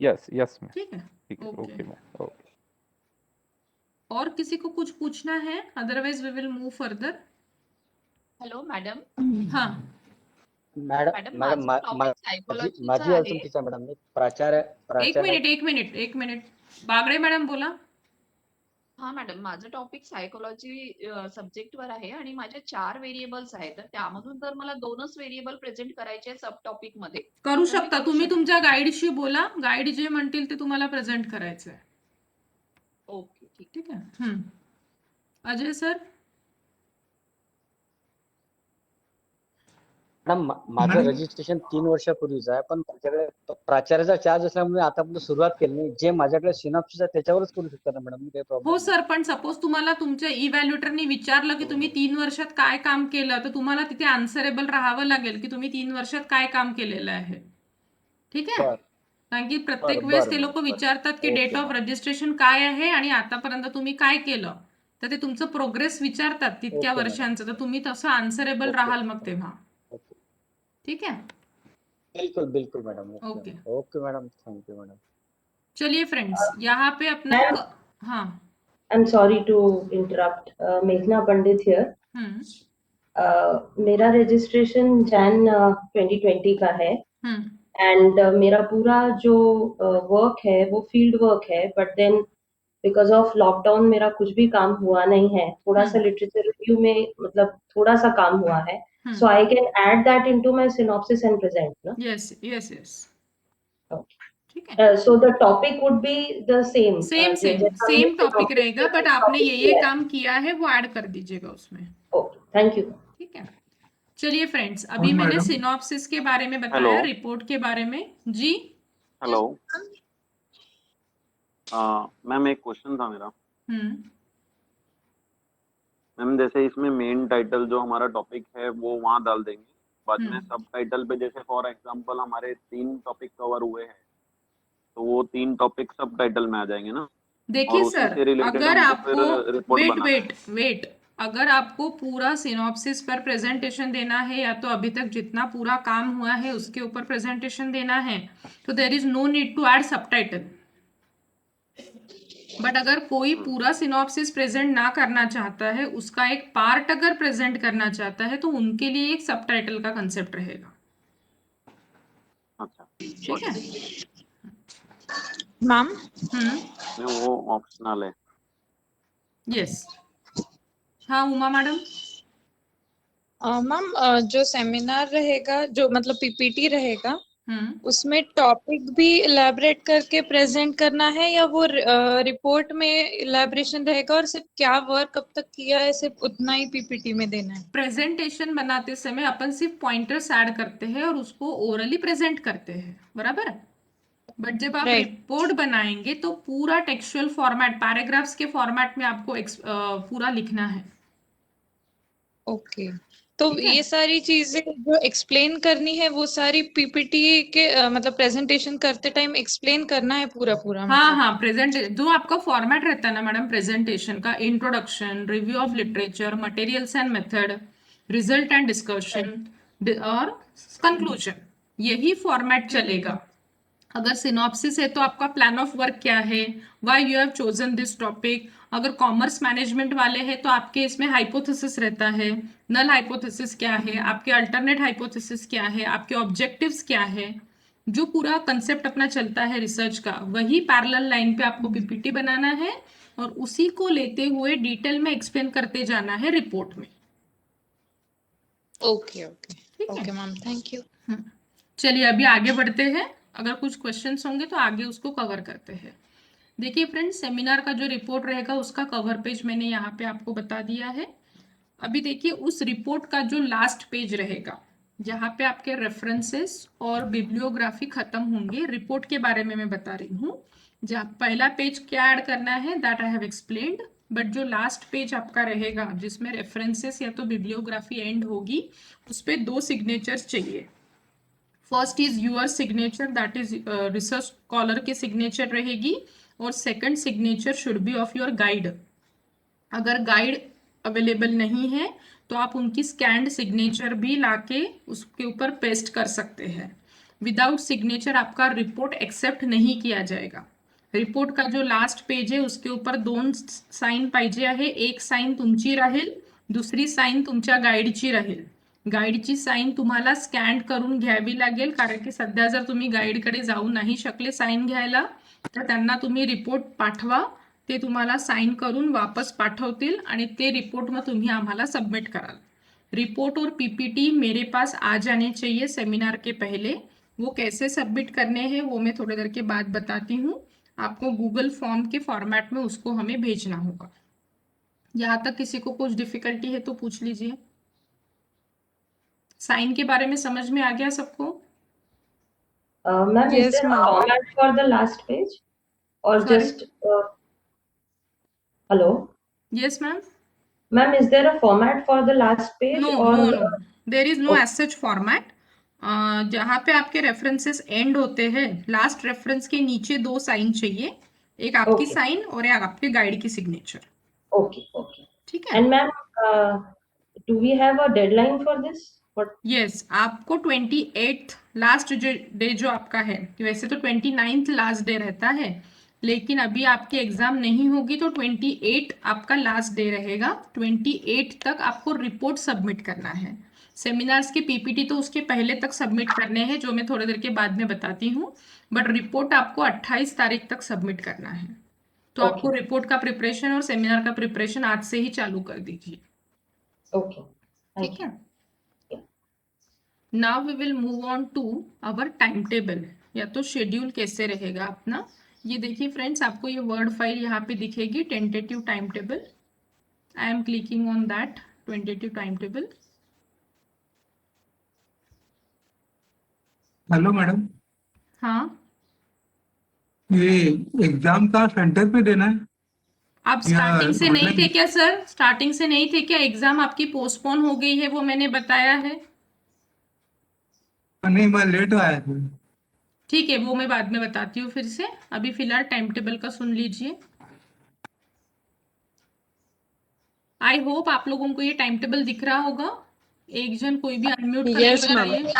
Yes yes ma'am. ठीक है, ठीक है. ओके. Okay ma'am. ओके. और किसी को कुछ पूछना है? Otherwise we will move further. Hello madam. हाँ मॅडम मॅडम मॅडम माझं टॉपिक माझी सायकोलॉजीचं माझी अडचण आहे. तिचा मॅडम, मी प्राचार्य एक मिनिट बागडे मॅडम बोला. हा मॅडम, माझं टॉपिक सायकोलॉजी सब्जेक्टवर आहे आणि माझे 4 व्हेरिएबल्स आहेत. तर त्यामधून जर मला 2च व्हेरिएबल प्रेझेंट करायचे सब टॉपिक मध्ये करू तर मी शकता करू तुम्ही, शकते. तुमच्या गाईडशी बोला. गाईड जे म्हणतील ते तुम्हाला प्रेझेंट करायचं आहे. ओके ठीक. ठीक आहे. अजय सर. मॅडम माझं मॅडम. रजिस्ट्रेशन 3 वर्षापूर्वीच आहे, पण त्याच्याकडे प्राचार्याचा चार्ज असल्यामुळे आतापर्यंत सुरुवात केली नाही. जे माझ्याकडे सिनॉप्सिस आहे त्याच्यावरच करू शकता ना मॅडम? काही प्रॉब्लेम हो सर, पण सपोज तुम्हाला तुमच्या इव्हॅल्युएटरनी विचारलं की तुम्ही 3 वर्षात काय काम केलं, तर तुम्हाला तिथे आन्सरेबल राहावं लागेल की तुम्ही 3 वर्षात काय काम केलेलं आहे. ठीक आहे. बरं. कारण की प्रत्येक बरं, वेळेस बरं, ते लोक बरं. विचारतात की okay, date of madam. Registration काय आहे आणि आतापर्यंत तुम्ही काय केलं, तर ते तुमचं प्रोग्रेस विचारतात तितक्या ओके, मॅडम. वर्षांचं, तर तुम्ही तसं आन्सरेबल ओके. राहाल मग तेव्हा. ओके. ठीक है, बिल्कुल बिल्कुल madam. Okay. Okay madam, thank you madam. चलिए फ्रेंड्स, यहाँ पे अपना Ma'am. हाँ. I'm sorry to interrupt. Meghna Pandit here. मेरा रजिस्ट्रेशन जैन 2020 का है एंड मेरा पूरा जो वर्क है वो फील्ड वर्क है, but then because of lockdown मेरा कुछ भी काम हुआ नहीं है. थोड़ा सा लिटरेचर रिव्यू में मतलब थोड़ा सा काम हुआ है, so I can add that into my synopsis and present ना? Yes yes yes. ओके. ठीक है. So the topic would be the same same topic रहेगा, बट आपने ये काम किया है वो ऐड कर दीजिएगा उसमें. Okay, thank you. ठीक है. चलिए फ्रेंड्स, अभी और मैंने मैडम? सिनॉप्सिस के बारे में बताया, हेलो। रिपोर्ट के बारे में. जी हेलो मैम, एक क्वेश्चन था मेरा. मैम जैसे इसमें मेन टाइटल जो हमारा टॉपिक है वो वहाँ डाल देंगे, बाद में सब टाइटल पे जैसे फॉर एग्जांपल हमारे 3 टॉपिक कवर हुए हैं तो वो 3 टॉपिक सब टाइटल में आ जाएंगे ना? देखिए और उसी सर, से related अगर हमको आपको फिर report बनाना है। वेट अगर आपको पूरा सिनॉप्सिस पर प्रेजेंटेशन देना है या तो अभी तक जितना पूरा काम हुआ है उसके ऊपर प्रेजेंटेशन देना है, तो there is no need to add subtitle. But अगर कोई पूरा सिनॉप्सिस प्रेजेंट ना करना चाहता है, उसका एक पार्ट अगर प्रेजेंट करना चाहता है, तो उनके लिए एक सबटाइटल का कंसेप्ट रहेगा. अच्छा, ठीक है. मैम नहीं वो ऑप्शनल है. यस. हाँ उमा मैडम. मैम जो सेमिनार रहेगा, जो मतलब पीपीटी रहेगा, उसमें टॉपिक भी इलैबोरेट करके प्रेजेंट करना है या वो रिपोर्ट में इलैबोरेशन रहेगा और सिर्फ क्या वर्क कब तक किया है सिर्फ उतना ही पीपीटी में देना है? प्रेजेंटेशन बनाते समय अपन सिर्फ पॉइंटर्स ऐड करते हैं और उसको ओरली प्रेजेंट करते हैं, बराबर। बट जब आप Right. रिपोर्ट बनाएंगे तो पूरा टेक्सचुअल फॉर्मेट, पैराग्राफ्स के फॉर्मेट में आपको पूरा लिखना है। ओके, तो ठीक है? ये सारी चीजें जो एक्सप्लेन करनी है वो सारी पीपीटी के मतलब प्रेजेंटेशन करते टाइम एक्सप्लेन करना है पूरा पूरा हाँ मतलब? हाँ, प्रेजेंट जो आपका फॉर्मेट रहता है ना मैडम प्रेजेंटेशन का, introduction, review of literature, materials and method, result and discussion और कंक्लूजन, यही फॉर्मेट चलेगा। अगर सिनॉप्सिस है तो आपका प्लान ऑफ वर्क क्या है, why you have chosen this topic. अगर कॉमर्स मैनेजमेंट वाले हैं तो आपके इसमें हाइपोथेसिस रहता है, नल हाइपोथेसिस क्या है, आपके अल्टरनेट हाइपोथेसिस क्या है, आपके ऑब्जेक्टिव्स क्या है, जो पूरा कंसेप्ट अपना चलता है रिसर्च का, वही पैरेलल लाइन पे आपको पीपीटी बनाना है और उसी को लेते हुए डिटेल में एक्सप्लेन करते जाना है रिपोर्ट में। ओके ओके ठीक है? Okay ma'am, thank you. चलिए अभी आगे बढ़ते हैं, अगर कुछ क्वेश्चंस होंगे तो आगे उसको कवर करते हैं। देखिए फ्रेंड्स, सेमिनार का जो रिपोर्ट रहेगा उसका कवर पेज मैंने यहाँ पे आपको बता दिया है। अभी देखिए उस रिपोर्ट का जो लास्ट पेज रहेगा, जहाँ पे आपके रेफरेंसेस और बिब्लियोग्राफी खत्म होंगे, रिपोर्ट के बारे में मैं बता रही हूँ। जहाँ पहला पेज क्या ऐड करना है that I have explained, but जो लास्ट पेज आपका रहेगा जिसमें रेफरेंसेस या तो बिब्लियोग्राफी एंड होगी, उस पर 2 सिग्नेचर्स चाहिए। First is your signature, that is research scholar की सिग्नेचर रहेगी, और second signature should be of your guide. अगर गाइड अवेलेबल नहीं है तो आप उनकी स्कैन्ड सिग्नेचर भी लाके उसके ऊपर पेस्ट कर सकते हैं। विदाउट सिग्नेचर आपका रिपोर्ट एक्सेप्ट नहीं किया जाएगा। रिपोर्ट का जो लास्ट पेज है उसके ऊपर 2 साईन पाहिजे आहे, एक साईन तुमची राहील, दुसरी साईन तुमच्या गाईडची राहील। गाईडची साईन तुम्हाला स्कॅन करून घ्यावी लागेल, कारण की सध्या जर तुम्ही गाईडकडे जाऊ नाही शकले साईन घ्यायला तर त्यांना तुम्ही रिपोर्ट पाठवा, ते तुम्हाला साइन करून वापस पाठवतील आणि ते रिपोर्ट में तुम्ही आम्हाला सबमिट कराल। रिपोर्ट और पीपीटी मेरे पास आ जाने चाहिए सेमिनार के पहले। वो कैसे सबमिट करने हैं वो मैं थोड़ी देर के बाद बताती हूँ। आपको गूगल फॉर्म के फॉर्मेट में उसको हमें भेजना होगा। यहाँ तक किसी को कुछ डिफिकल्टी है तो पूछ लीजिए। साइन के बारे में समझ में आ गया सबको? Ma'am, is Yes, there a ma'am. format for the last page or Sorry? just hello? Yes ma'am. Ma'am, is there a format for the last page No, or no, no. There is no Okay. as such format. जहाँ पे आपके references and होते हैं, last reference के नीचे 2 sign चाहिए, एक आपकी Okay. साइन और एक आपके गाइड की सिग्नेचर। Okay, okay. ठीक है? And ma'am, do we have a deadline for this? What? Yes, आपको 28 लास्ट डे जो आपका है, वैसे तो 29 लास्ट डे रहता है, लेकिन अभी आपकी एग्जाम नहीं होगी तो 28 आपका लास्ट डे रहेगा। 28 तक आपको रिपोर्ट सबमिट करना है। सेमिनार्स के पीपीटी तो उसके पहले तक सबमिट करने हैं, जो मैं थोड़ी देर के बाद में बताती हूँ, बट रिपोर्ट आपको 28 तारीख तक सबमिट करना है। तो Okay. आपको रिपोर्ट का प्रिपरेशन और सेमिनार का प्रिपरेशन आज से ही चालू कर दीजिए। Okay. Thank ठीक you. है? Now we will move on to our time table, या तो शेड्यूल कैसे रहेगा अपना। ये देखिए फ्रेंड्स, आपको ये वर्ड फाइल यहाँ पे दिखेगी, tentative time table. I am clicking on that tentative time table. Hello madam, हाँ, ये एग्जाम का सेंटर पे देना है आप या स्टार्टिंग से नहीं थे ऑनलाइन? क्या सर? स्टार्टिंग से नहीं थे क्या? एग्जाम आपकी पोस्टपोन हो गई है, वो मैंने बताया है। नहीं, मैं लेट आया था। ठीक है, वो मैं बाद में बताती हूँ फिर से। अभी फिलहाल टाइम टेबल का सुन लीजिए। आई होप आप लोगों को ये टाइम टेबल दिख रहा होगा। एक जन कोई भी अनम्यूट करके Yes, ma'am. बताइए।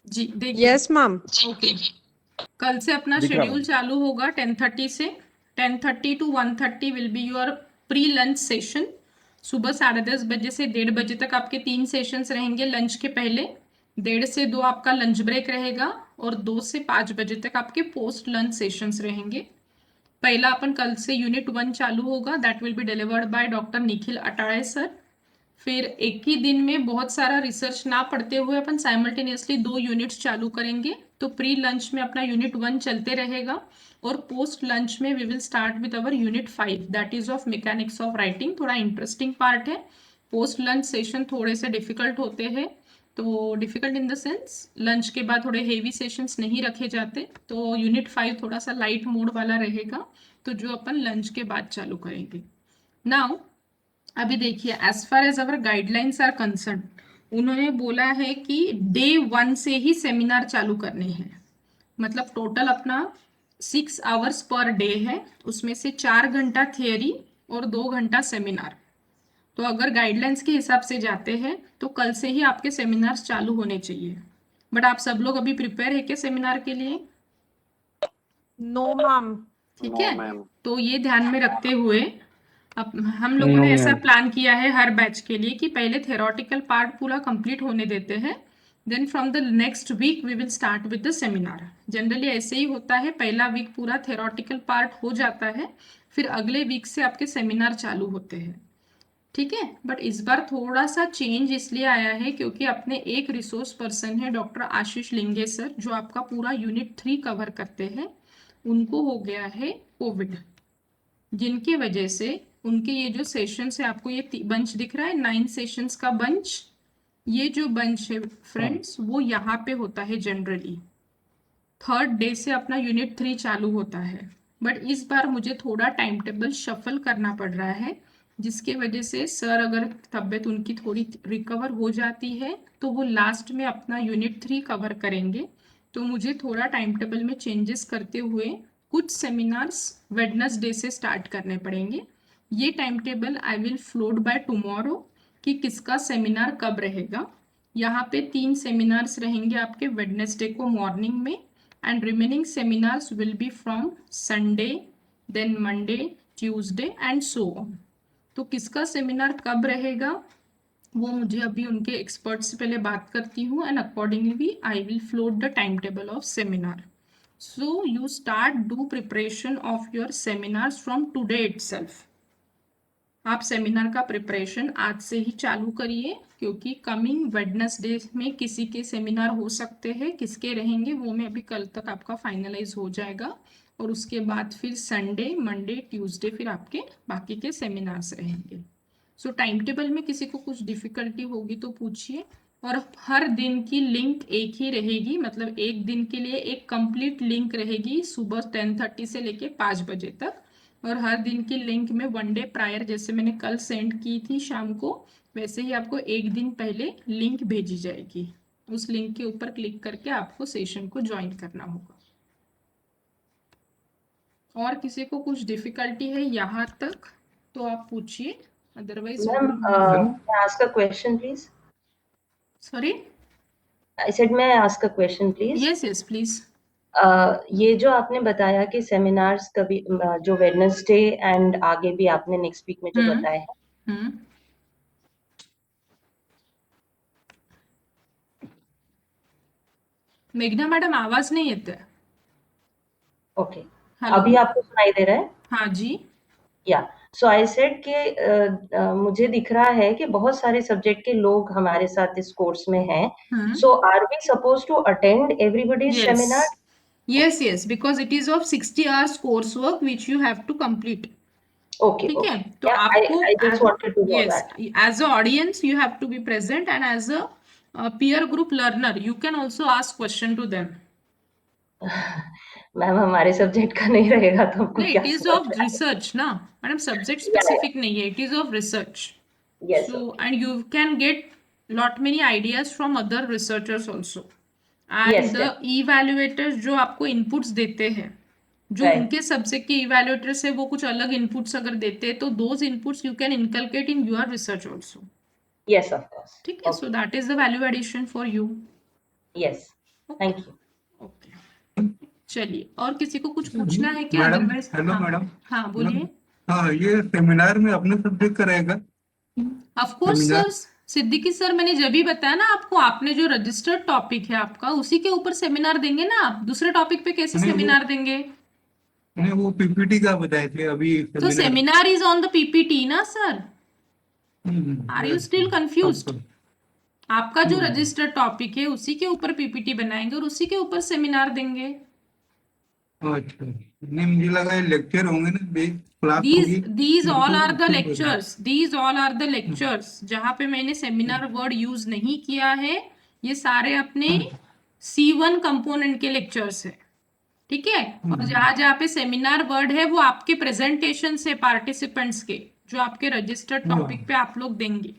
जी देखिए। Yes ma'am. ओके, कल से अपना दिख रहा शेड्यूल चालू होगा 10:30 से। 10:30 to 1:30 will be your pre lunch session. सुबह 10:30 बजे से 1:30 बजे तक आपके 3 सेशंस रहेंगे लंच के पहले। 1:30 से 2 आपका लंच ब्रेक रहेगा और 2 से 5 बजे तक आपके पोस्ट लंच सेशंस रहेंगे। पहला अपन कल से यूनिट 1 चालू होगा, that will be delivered by doctor Nikhil Atale sir. फिर एक ही दिन में बहुत सारा रिसर्च ना पढ़ते हुए अपन साइमल्टेनियसली 2 यूनिट्स चालू करेंगे। तो प्री लंच में अपना यूनिट 1 चलते रहेगा और पोस्ट लंच में we will start with our unit 5 that is of mechanics of writing. थोड़ा इंटरेस्टिंग पार्ट है। पोस्ट लंच सेशन थोड़े से डिफिकल्ट होते हैं, तो difficult in the sense lunch के बाद थोड़े हेवी सेशंस नहीं रखे जाते, तो यूनिट 5 थोड़ा सा लाइट मोड वाला रहेगा, तो जो अपन लंच के बाद चालू करेंगे। नाउ अभी देखिए, as far as our guidelines are concerned, उन्होंने बोला है कि डे 1 से ही सेमिनार चालू करने हैं। मतलब टोटल अपना 6 आवर्स पर डे है, उसमें से 4 घंटा थियरी और 2 घंटा सेमिनार। तो अगर गाइडलाइंस के हिसाब से जाते हैं तो कल से ही आपके सेमिनार्स चालू होने चाहिए। बट आप सब लोग अभी प्रिपेयर है क्या सेमिनार के लिए? No ma'am. ठीक No, है, ma'am. तो ये ध्यान में रखते हुए अब हम लोगों No, ने ऐसा ma'am. प्लान किया है हर बैच के लिए कि पहले थेरोटिकल पार्ट पूरा कंप्लीट होने देते हैं, then from the next week we will start with the seminar. Generally ऐसे ही होता है, पहला वीक पूरा थेरोटिकल पार्ट हो जाता है, फिर अगले वीक से आपके सेमिनार चालू होते हैं। ठीक है, बट इस बार थोड़ा सा चेंज इसलिए आया है क्योंकि अपने एक रिसोर्स पर्सन है डॉक्टर आशीष लिंगे सर, जो आपका पूरा यूनिट 3 कवर करते हैं। उनको हो गया है कोविड, जिनकी वजह से उनके ये जो सेशंस है, आपको ये बंच दिख रहा है 9 सेशंस का बंच, ये जो बंच है फ्रेंड्स वो यहाँ पे होता है जनरली। 3rd डे से अपना यूनिट 3 चालू होता है, बट इस बार मुझे थोड़ा टाइम टेबल शफल करना पड़ रहा है, जिसके वजह से सर अगर तबीयत उनकी थोड़ी रिकवर हो जाती है तो वो लास्ट में अपना यूनिट 3 कवर करेंगे। तो मुझे थोड़ा टाइम टेबल में चेंजेस करते हुए कुछ सेमिनार्स वेडनेसडे से स्टार्ट करने पड़ेंगे। ये time table I will float by tomorrow कि किसका सेमिनार कब रहेगा। यहाँ पे 3 सेमिनार्स रहेंगे आपके वेडनेसडे को मॉर्निंग में, and remaining seminars will be from Sunday, then Monday, Tuesday and so on. तो किसका सेमिनार कब रहेगा वो मुझे अभी उनके एक्सपर्ट से पहले बात करती हूँ, and accordingly I will float the time table of seminar. So you start do preparation of your seminars from today itself. आप सेमिनार का प्रिपरेशन आज से ही चालू करिए, क्योंकि कमिंग वेडनेसडे में किसी के सेमिनार हो सकते हैं, किसके रहेंगे वो मैं अभी कल तक आपका फाइनलाइज हो जाएगा, और उसके बाद फिर संडे, मंडे, ट्यूसडे फिर आपके बाकी के सेमिनार्स रहेंगे। सो टाइम टेबल में किसी को कुछ डिफिकल्टी होगी तो पूछिए, और हर दिन की लिंक एक ही रहेगी, मतलब एक दिन के लिए एक कंप्लीट लिंक रहेगी सुबह 10:30 से लेके 5 बजे तक, और हर दिन की लिंक में 1 डे प्रायर, जैसे मैंने कल सेंड की थी शाम को, वैसे ही आपको एक दिन पहले लिंक भेजी जाएगी। उस लिंक के ऊपर क्लिक करके आपको सेशन को ज्वाइन करना होगा। और किसी को कुछ डिफिकल्टी है यहाँ तक तो आप पूछिए, otherwise Ma'am, may I ask a question, please? Sorry, I said, may I ask a question, please? Yes please. ये जो आपने बताया कि सेमिनार्स कभी जो वेडनेसडे एंड आगे भी आपने नेक्स्ट वीक में जो बताया है, मेघना मैडम आवाज नहीं येते। ओके, अभी आपको सुनाई दे रहा है? हाँ जी। या सो आई सेड कि मुझे दिख रहा है कि बहुत सारे सब्जेक्ट के लोग हमारे साथ इस कोर्स में हैं, so are we suppose to attend everybody's seminar? yes, because it is of 60 hours course work which you have to complete. Okay, ठीक है, तो yeah, आपको I just wanted to know that. as a audience you have to be present, and as a peer group learner you can also ask question to them. Ma'am हमारे subject का नहीं रहेगा तो हमको क्या? इट इज ऑफ रिसर्च ना madam, subject specific नहीं है, it is of research. So and you can get lot many ideas from other researchers also, and the evaluators जो आपको inputs देते हैं, जो उनके सब्जेक्ट के evaluators है वो कुछ अलग inputs अगर देते हैं तो those inputs you can inculcate in your research also. Yes, of course. ठीक है, so that is the value addition for you. Yes, thank you. Okay. चलिए, और किसी को कुछ पूछना है क्या? Madam, Otherwise, hello madam. हाँ बोलिए। हाँ, ये सेमिनार में अपने सब्जेक्ट का रहेगा? Of course sir, Siddiqui sir मैंने जब भी बताया ना आपको, आपने जो रजिस्टर्ड टॉपिक है आपका उसी के ऊपर सेमिनार देंगे ना आप, दूसरे टॉपिक पे कैसे सेमिनार देंगे? नहीं, वो पीपीटी का बताए थे अभी। तो seminar is on the PPT ना sir. Are you still confused? आपको- आपका जो रजिस्टर्ड टॉपिक है उसी के ऊपर पीपीटी बनाएंगे और उसी के ऊपर सेमिनार देंगे। अच्छा, नहीं मुझे लगा ये लेक्चर होंगे ना, क्लास होगी। These all are the तो- lectures. These all are the lectures. जहां पे मैंने सेमिनार वर्ड यूज नहीं किया है, ये सारे अपने C1 कंपोनेंट के लेक्चर्स है, ठीक है। और जहां जहां पे सेमिनार वर्ड है वो आपके प्रेजेंटेशन से पार्टिसिपेंट्स के, जो आपके रजिस्टर्ड टॉपिक पे आप लोग देंगे,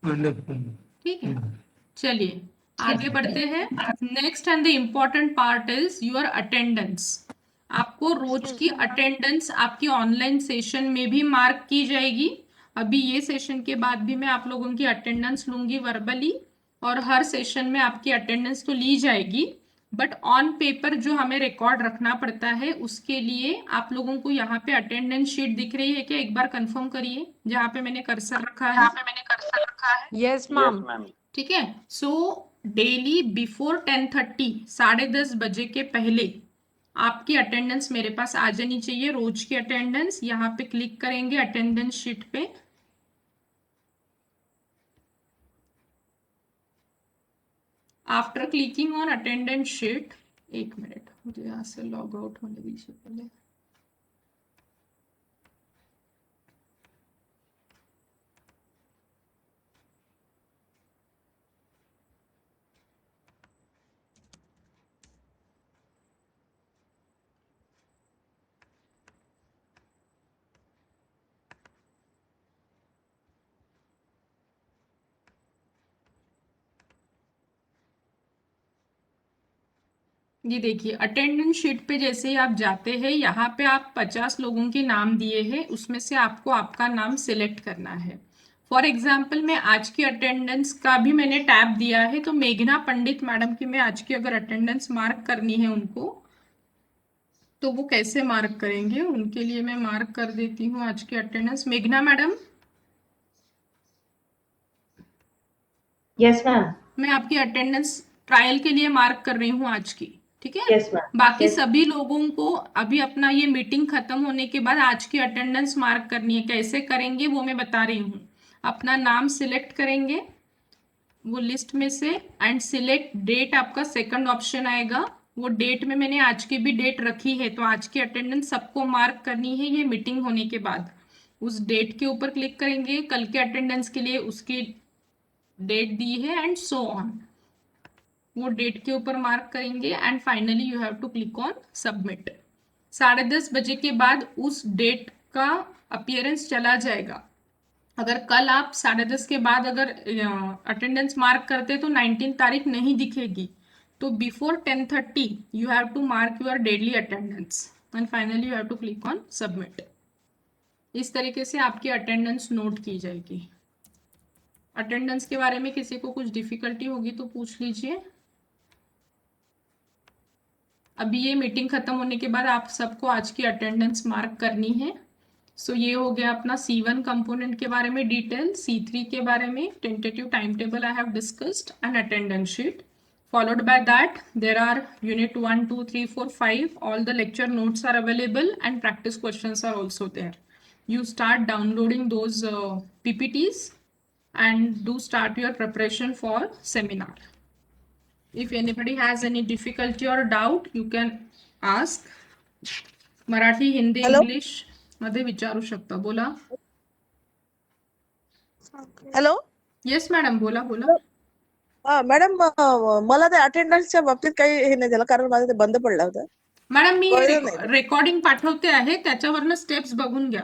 अंडरस्टैंड। ठीक है। चलिए आगे बढ़ते हैं। Next and the important part is your attendance. आपको रोज की अटेंडेंस आपकी ऑनलाइन सेशन में भी मार्क की जाएगी। अभी ये सेशन के बाद भी मैं आप लोगों की अटेंडेंस लूंगी वर्बली, और हर सेशन में आपकी अटेंडेंस तो ली जाएगी, बट ऑन पेपर जो हमें रिकॉर्ड रखना पड़ता है उसके लिए आप लोगों को यहाँ पे अटेंडेंस शीट दिख रही है क्या? एक बार कंफर्म करिए, जहाँ पे मैंने कर्सर रखा है। Yes yes ma'am. मैम। ठीक है। सो डेली बिफोर 10:30, 10:30 बजे के पहले आपकी अटेंडेंस मेरे पास आ जानी चाहिए। रोज की अटेंडेंस, यहाँ पे क्लिक करेंगे अटेंडेंस शीट पे। After clicking on attendance sheet, एक मिनट मुझे यहाँ से लॉग आउट होने दीजिए पहले। ये देखिए अटेंडेंस शीट पे जैसे ही आप जाते हैं, यहाँ पे आप 50 लोगों के नाम दिए हैं, उसमें से आपको आपका नाम सिलेक्ट करना है। फॉर एग्जाम्पल मैं आज की अटेंडेंस का भी मैंने टैब दिया है, तो मेघना पंडित मैडम की मैं आज की अगर अटेंडेंस मार्क करनी है उनको, तो वो कैसे मार्क करेंगे? उनके लिए मैं मार्क कर देती हूँ आज की अटेंडेंस। मेघना मैडम, यस मैम। मैं आपकी अटेंडेंस ट्रायल के लिए मार्क कर रही हूँ आज की, ठीक है। Yes ma'am. बाकी Yes. सभी लोगों को अभी अपना ये मीटिंग खत्म होने के बाद आज की अटेंडेंस मार्क करनी है। कैसे करेंगे वो मैं बता रही हूँ। अपना नाम सिलेक्ट करेंगे वो लिस्ट में से, एंड सिलेक्ट डेट, आपका सेकंड ऑप्शन आएगा। वो डेट में मैंने आज की भी डेट रखी है, तो आज की अटेंडेंस सबको मार्क करनी है ये मीटिंग होने के बाद। उस डेट के ऊपर क्लिक करेंगे, कल के अटेंडेंस के लिए उसकी डेट दी है, एंड सो ऑन। वो डेट के ऊपर मार्क करेंगे, and finally you have to click on submit. 10:30 बजे के बाद उस डेट का अपीयरेंस चला जाएगा। अगर कल आप 10:30 के बाद अगर अटेंडेंस मार्क करते तो 19 तारीख नहीं दिखेगी। तो before 10:30 you have to mark your daily attendance, and finally you have to click on submit. इस तरीके से आपकी अटेंडेंस नोट की जाएगी। अटेंडेंस के बारे में किसी को कुछ डिफिकल्टी होगी तो पूछ लीजिए। अभी ये मीटिंग खत्म होने के बाद आप सबको आज की अटेंडेंस मार्क करनी है। सो ये हो गया अपना C1 कंपोनेंट के बारे में डिटेल, C3 के बारे में tentative time table I have discussed, and attendance sheet. Followed by that, there are unit 1, 2, 3, 4, 5. All the lecture notes are available and practice questions are also there. You start downloading those PPTs and do start your preparation for seminar. If anybody has any difficulty or doubt, you can ask. Marathi, Hindi, English मध्ये विचारू शकता. बोला. Hello. Yes madam, बोला बोला. Madam मला ते अटेंडन्सच्या बाबतीत काही हे नाही झालं, कारण माझं ते बंद पडलं होतं. मॅडम मी कळलं नाही. रेकॉर्डिंग पाठवते आहे, त्याच्यावरनं स्टेप्स बघून घ्या.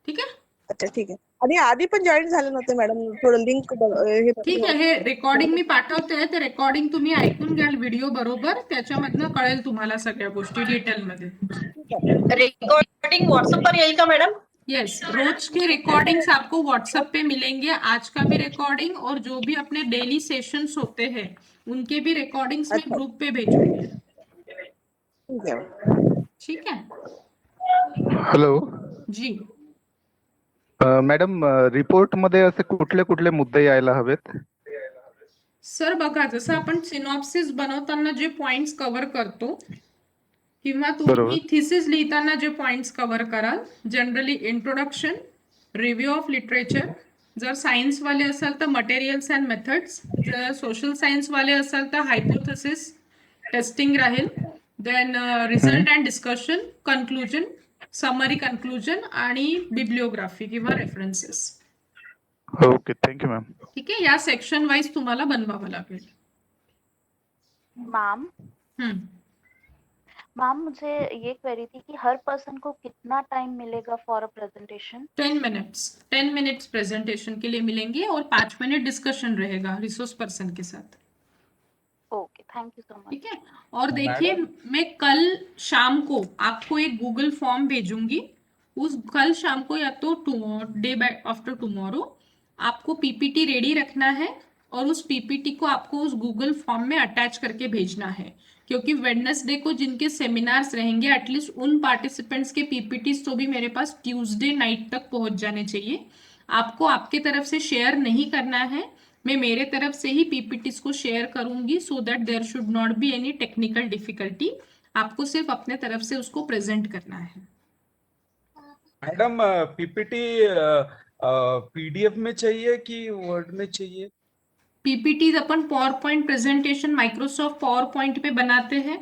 ठीक आहे. अच्छा ठीक आहे. आणि आधी पण जॉईन झाले नव्हते मॅडम, थोडं लिंक हे. ठीक आहे. हे रेकॉर्डिंग मी पाठवते, ते रेकॉर्डिंग तुम्ही ऐकून घ्याल व्हिडिओ बरोबर, त्याच्यामधनं कळेल तुम्हाला सगळ्या गोष्टी डिटेल मध्ये. रिकॉर्डिंग व्हाट्सएप पर येईल का मैडम? यस, रोज के रिकॉर्डिंग्स आपको व्हाट्सएप पे मिलेंगे। आज का भी रिकॉर्डिंग और जो भी अपने डेली सेशंस होते हैं उनके भी रिकॉर्डिंग्स में ग्रुप पे भेजूंगी. ठीक है. हॅलो जी मॅडम, रिपोर्ट मध्ये असे कुठले कुठले मुद्दे यायला हवेत? सर बघा, जसं आपण सिनॉप्सिस बनवताना जे पॉइंट्स कव्हर करतो किंवा तुम्ही थिसिस लिहिताना जे पॉइंट्स कव्हर कराल, generally introduction, review of literature. जर सायन्स वाले असाल तर मटेरियल्स अँड मेथड्स. जर सोशल सायन्स वाले असाल तर हायपोथेसिस टेस्टिंग राहील. Then result and discussion, conclusion, summary conclusion आणि बिब्लिओग्राफी किंवा रेफरन्सेस. Okay, thank you ma'am. ठीक आहे. या सेक्शन वाईज तुम्हाला बनवावं लागेल. मैम मुझे ये क्वेरी थी कि हर पर्सन को कितना टाइम मिलेगा for a presentation? 10 minutes presentation के लिए मिलेंगे और 5 मिनट डिस्कशन रहेगा रिसोर्स पर्सन के साथ. Okay, thank you so much. ठीक है. और देखिए, मैं कल शाम को आपको एक गूगल फॉर्म भेजूंगी. उस कल शाम को या तो डे बाय आफ्टर टुमारो आपको पीपीटी रेडी रखना है और उस पीपीटी को आपको उस गूगल फॉर्म में अटैच करके भेजना है. क्योंकि वेडनेसडे को जिनके सेमिनार्स रहेंगे एटलीस्ट उन पार्टिसिपेंट्स के पीपीटीज तो भी मेरे पास ट्यूसडे नाइट तक पहुंच जाने चाहिए. आपको आपके तरफ से शेयर नहीं करना है, मैं मेरे तरफ से ही पीपीटीज को शेयर करूंगी so that there should not be any technical difficulty. आपको सिर्फ अपने तरफ से उसको प्रेजेंट करना है. मैडम पीपीटी पीडीएफ में चाहिए कि वर्ड में चाहिए? पीपीटीज अपन power point presentation Microsoft PowerPoint पे बनाते हैं,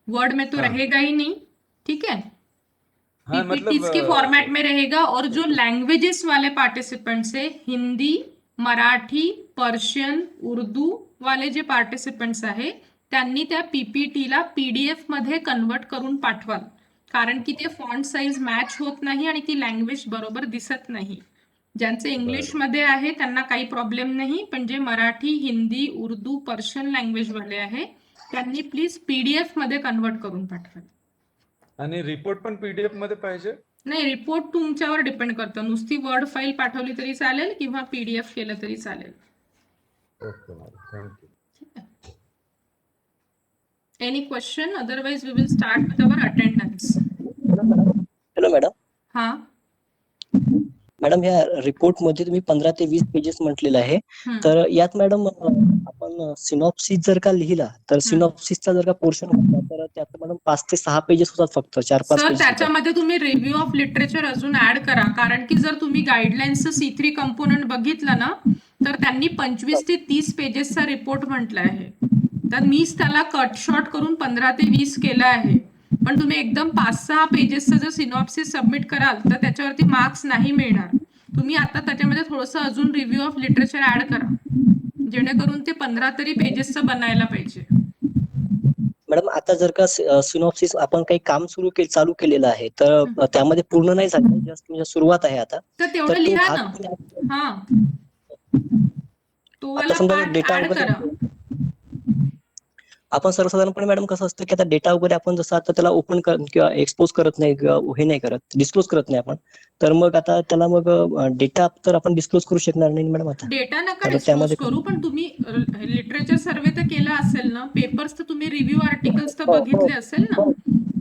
वर्ड में तो रहेगा ही नहीं. ठीक है. पीपीटीज के फॉर्मेट में रहेगा. और जो लैंग्वेजेस वाले पार्टिसिपेंट्स है, हिंदी, मराठी, पर्शियन, उर्दू वाले जे पार्टिसिपेंट्स आहे त्यांनी त्या पीपीटीला पीडीएफ मध्ये कन्वर्ट करून पाठवाल. कारण की ते फॉन्ट साईज मॅच होत नाही आणि ती लँग्वेज बरोबर दिसत नाही. ज्यांचे इंग्लिश मध्ये आहे त्यांना काही प्रॉब्लेम नाही, पण जे मराठी, हिंदी, उर्दू, पर्शियन लँग्वेज वाले आहे त्यांनी प्लीज पीडीएफ मध्ये कन्वर्ट करून पाठवा. आणि रिपोर्ट पण पीडीएफ मध्ये पाहिजे? नाही, रिपोर्ट तुमच्यावर डिपेंड करतं. नुसती वर्ड फाईल पाठवली तरी चालेल किंवा पीडीएफ केलं तरी चालेल. Okay madam, thank you. Any question? Otherwise we will start with our attendance. Hello madam. हा मॅडम, या रिपोर्ट मध्ये तुम्ही 15 ते 20 पेजेस म्हटलेलं आहे, तर यात मॅडम आपण सिनॉप्सिस जर का लिहिला तर सिनॉप्सिसचा जर का पोर्शन होता तर त्यात मॅडम 5 ते 6 पेजेस होतात फक्त, 4-5 पेजेस. त्याच्यामध्ये तुम्ही रिव्ह्यू ऑफ लिटरेचर अजून ऍड करा. कारण की जर तुम्ही गाईडलाईन्सचं C3 कंपोनंट बघितलं ना तर त्यांनी 25 ते 30 पेजेसचा रिपोर्ट म्हटला आहे. तर मीच त्याला कट शॉर्ट करून 15 ते 20 केलं आहे. पण तुम्ही एकदम 5-6 पेजेसचं जर सिनॉप्सिस सबमिट कराल तर त्याच्यावरती मार्क्स नाही मिळणार. तुम्ही आता त्याच्यामध्ये थोडंसं अजून रिव्ह्यू ऑफ लिटरेचर ऍड करा, जेणेकरून ते 15 तरी पेजेसचं बनायला पाहिजे. मॅडम, आता जर का सिनॉप्सिस आपण काही काम चालू केलेलं आहे तर त्यामध्ये पूर्ण नाही झालं, जस्ट म्हणजे सुरुवात आहे आता, तर तेवढं लिहा ना. हा, तो वाला पार्ट ऍड करा. आपण सर्वसाधारणपणे मॅडम कसं असतं की आता डेटा वगैरे आपण जसं आता त्याला ओपन किंवा एक्सपोज करत नाही किंवा हे नाही करत, डिस्क्लोज करत नाही आपण, तर मग आता त्याला मग डेटा तर आपण डिस्क्लोज करू शकणार नाही मॅडम. आता डेटा नका डिस्क्लोज करू, पण तुम्ही लिटरेचर सर्वे तर केला असेल ना, पेपर्स तर तुम्ही रिव्ह्यू आर्टिकल्स तर बघितले असेल ना,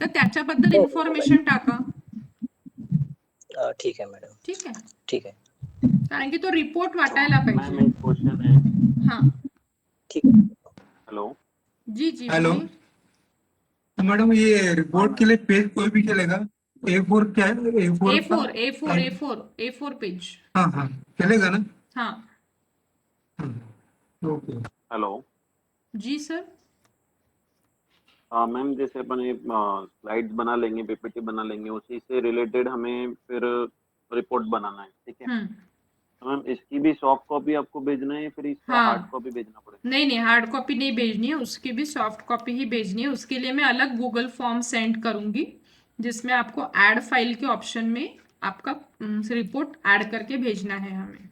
तर त्याच्याबद्दल इन्फॉर्मेशन टाका. ठीक आहे मॅडम. ठीक आहे. ठीक आहे. कारण की तो रिपोर्ट वाटायला पाहिजे. क्वेश्चन है. हाँ ठीक है. हेलो जी जी. हेलो मैडम, ये रिपोर्ट के लिए पेज कोई भी चलेगा? A4 क्या है? A4 page. हाँ हाँ, चलेगा ना? हाँ. ओके. हेलो जी सर. मैम, जैसे अपन स्लाइड्स बना लेंगे, पीपीटी बना लेंगे, उसी से रिलेटेड हमें फिर रिपोर्ट बनाना है. ठीक है. तो मैम, इसकी भी सॉफ्ट कॉपी आपको भेजना है, फिर इसका हार्ड कॉपी भेजना पड़ेगा? नहीं, हार्ड कॉपी नहीं भेजनी है, उसकी भी सॉफ्ट कॉपी ही भेजनी है. उसके लिए मैं अलग गूगल फॉर्म सेंड करूंगी जिसमें आपको ऐड फाइल के ऑप्शन में आपका रिपोर्ट ऐड करके भेजना है हमें.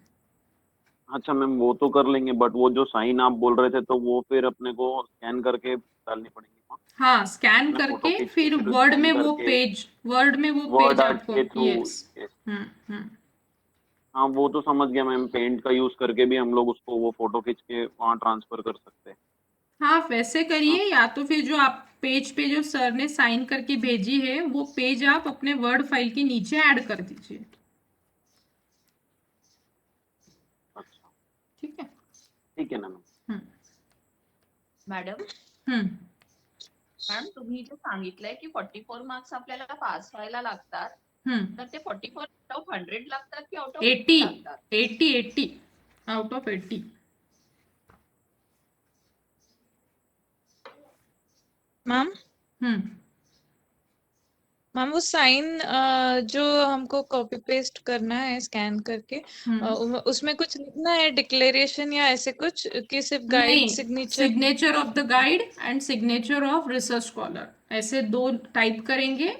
अच्छा मैम, वो तो कर लेंगे, बट वो जो साइन आप बोल रहे थे तो वो फिर अपने को स्कैन करके डालनी पड़ेगी? हाँ, स्कैन करके फिर वर्ड में वो पेज आपको. यस. हाँ, वो तो समझ गया मैम. पेंट का यूज करके भी हम लोग उसको वो फोटो खींच के वहाँ ट्रांसफर कर सकते हैं. हाँ, वैसे करिए, या तो फिर जो आप पेज पे जो सर ने साइन करके भेजी है वो पेज आप अपने वर्ड फाइल के नीचे ऐड कर दीजिए. अच्छा, ठीक है. ठीक है ना मैम. मॅडम, मॅडम तुम्ही जे सांगितलंय की 44 मार्क्स आपल्याला पास व्हायला लागतात, तर ते 44 आउट ऑफ 100 लागतात की आउट ऑफ 80 लागतात? 80 आउट ऑफ 80. मैम मैम वो साइन जो हमको कॉपी पेस्ट करना है स्कैन करके उसमें कुछ लिखना है डिक्लेरेशन या ऐसे कुछ कि सिर्फ गाइड नहीं, signature? Signature of the guide and signature of research scholar, ऐसे 2 टाइप करेंगे.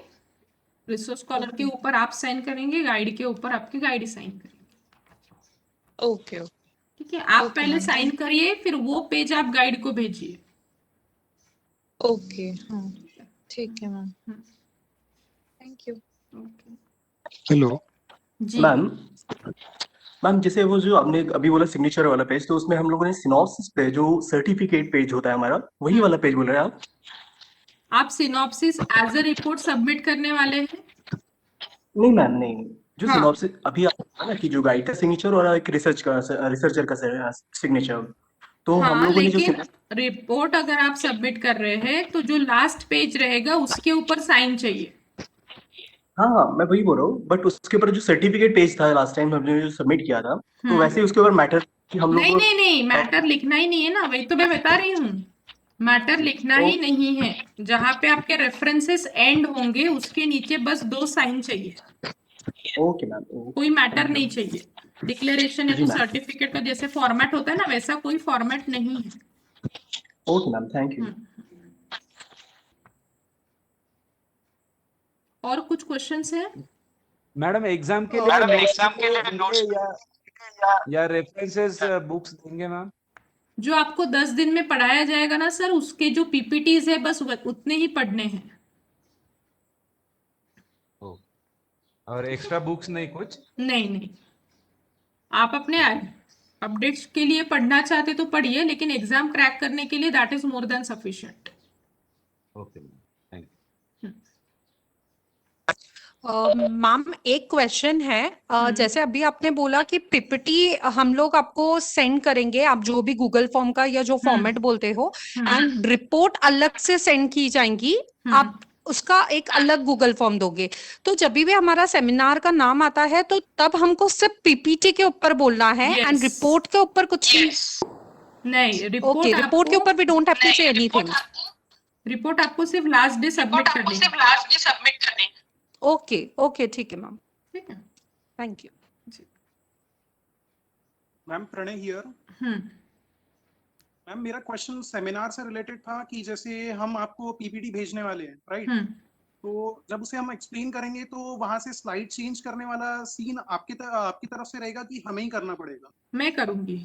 रिसर्च स्कॉलर के ऊपर आप साइन करेंगे, गाइड के ऊपर आपके गाइड साइन करेंगे. ओके ठीक है, आप पहले साइन करिए, फिर वो पेज आप गाइड को भेजिए. ओके. हाँ ठीक है मैम. Thank you. हेलो जी मैम, जैसे वो जो आपने अभी बोला सिग्नेचर वाला पेज, तो उसमें हम लोगों ने सिनॉप्सिस पे जो सर्टिफिकेट पेज होता है हमारा, वही वाला पेज बोल रहे हैं आप? आप synopsis as a report submit करने वाले हैं? नहीं मैम, नहीं. जो हाँ. सिनॉप्सिस अभी आपने कहा ना कि जो गाइड का सिग्नेचर और एक रिसर्चर का सिग्नेचर, तो हम हाँ, लोगों ने जो लेकिन रिपोर्ट अगर आप सबमिट कर रहे हैं तो जो लास्ट पेज रहेगा उसके ऊपर साइन चाहिए. हाँ, मैं वही बोल रहा हूँ, बट उसके ऊपर जो सर्टिफिकेट पेज था लास्ट टाइम हमने जो सबमिट किया था, तो वैसे ही उसके ऊपर मैटर कि हम नहीं लोग नहीं नहीं, मैटर लिखना ही नहीं है ना, वही तो मैं बता रही हूँ. मैटर लिखना ही नहीं है. जहाँ पे आपके रेफरेंसेस एंड होंगे उसके नीचे बस 2 साइन चाहिए. Okay ma'am. कोई मैटर नहीं चाहिए. डिक्लेरेशन या जी तो मैम. सर्टिफिकेट का जैसे फॉर्मेट होता है ना, वैसा कोई फॉर्मेट नहीं है. Okay ma'am, thank you. और कुछ क्वेश्चंस है? मैडम एग्जाम के लिए नोट्स या रेफरेंसेस बुक्स देंगे मैम? जो आपको 10 दिन में पढ़ाया जाएगा ना सर, उसके जो पीपीटीज है बस उतने ही पढ़ने हैं. और एक्स्ट्रा बुक्स नहीं कुछ? नहीं नहीं, आप अपने अपडेट्स के लिए पढ़ना चाहते तो पढ़िए, लेकिन एग्जाम क्रैक करने के लिए that is more than sufficient. Okay ma'am, thank you. Ma'am एक क्वेश्चन है. जैसे अभी आपने बोला कि पीपीटी हम लोग आपको सेंड करेंगे, आप जो भी गूगल फॉर्म का या जो फॉर्मेट बोलते हो, एंड रिपोर्ट अलग से सेंड की जाएंगी, आप उसका एक अलग गूगल फॉर्म दोगे. तो जब भी हमारा सेमिनार का नाम आता है तो तब हमको सिर्फ पीपीटी के ऊपर बोलना है एंड रिपोर्ट के ऊपर कुछ नहीं. ओके, रिपोर्ट के ऊपर we don't have to say anything. Report आपको सिर्फ लास्ट डे सबमिट करनी है. ओके ओके, ठीक है मैम. ठीक है, thank you. Ma'am Pranay here. Ma'am मेरा क्वेश्चन सेमिनार से रिलेटेड था कि जैसे हम आपको पीपीटी भेजने वाले हैं, राइट? तो जब उसे हम एक्सप्लेन करेंगे तो वहां से स्लाइड चेंज करने वाला सीन आपकी तरफ से रहेगा कि हमें ही करना पड़ेगा? मैं करूंगी.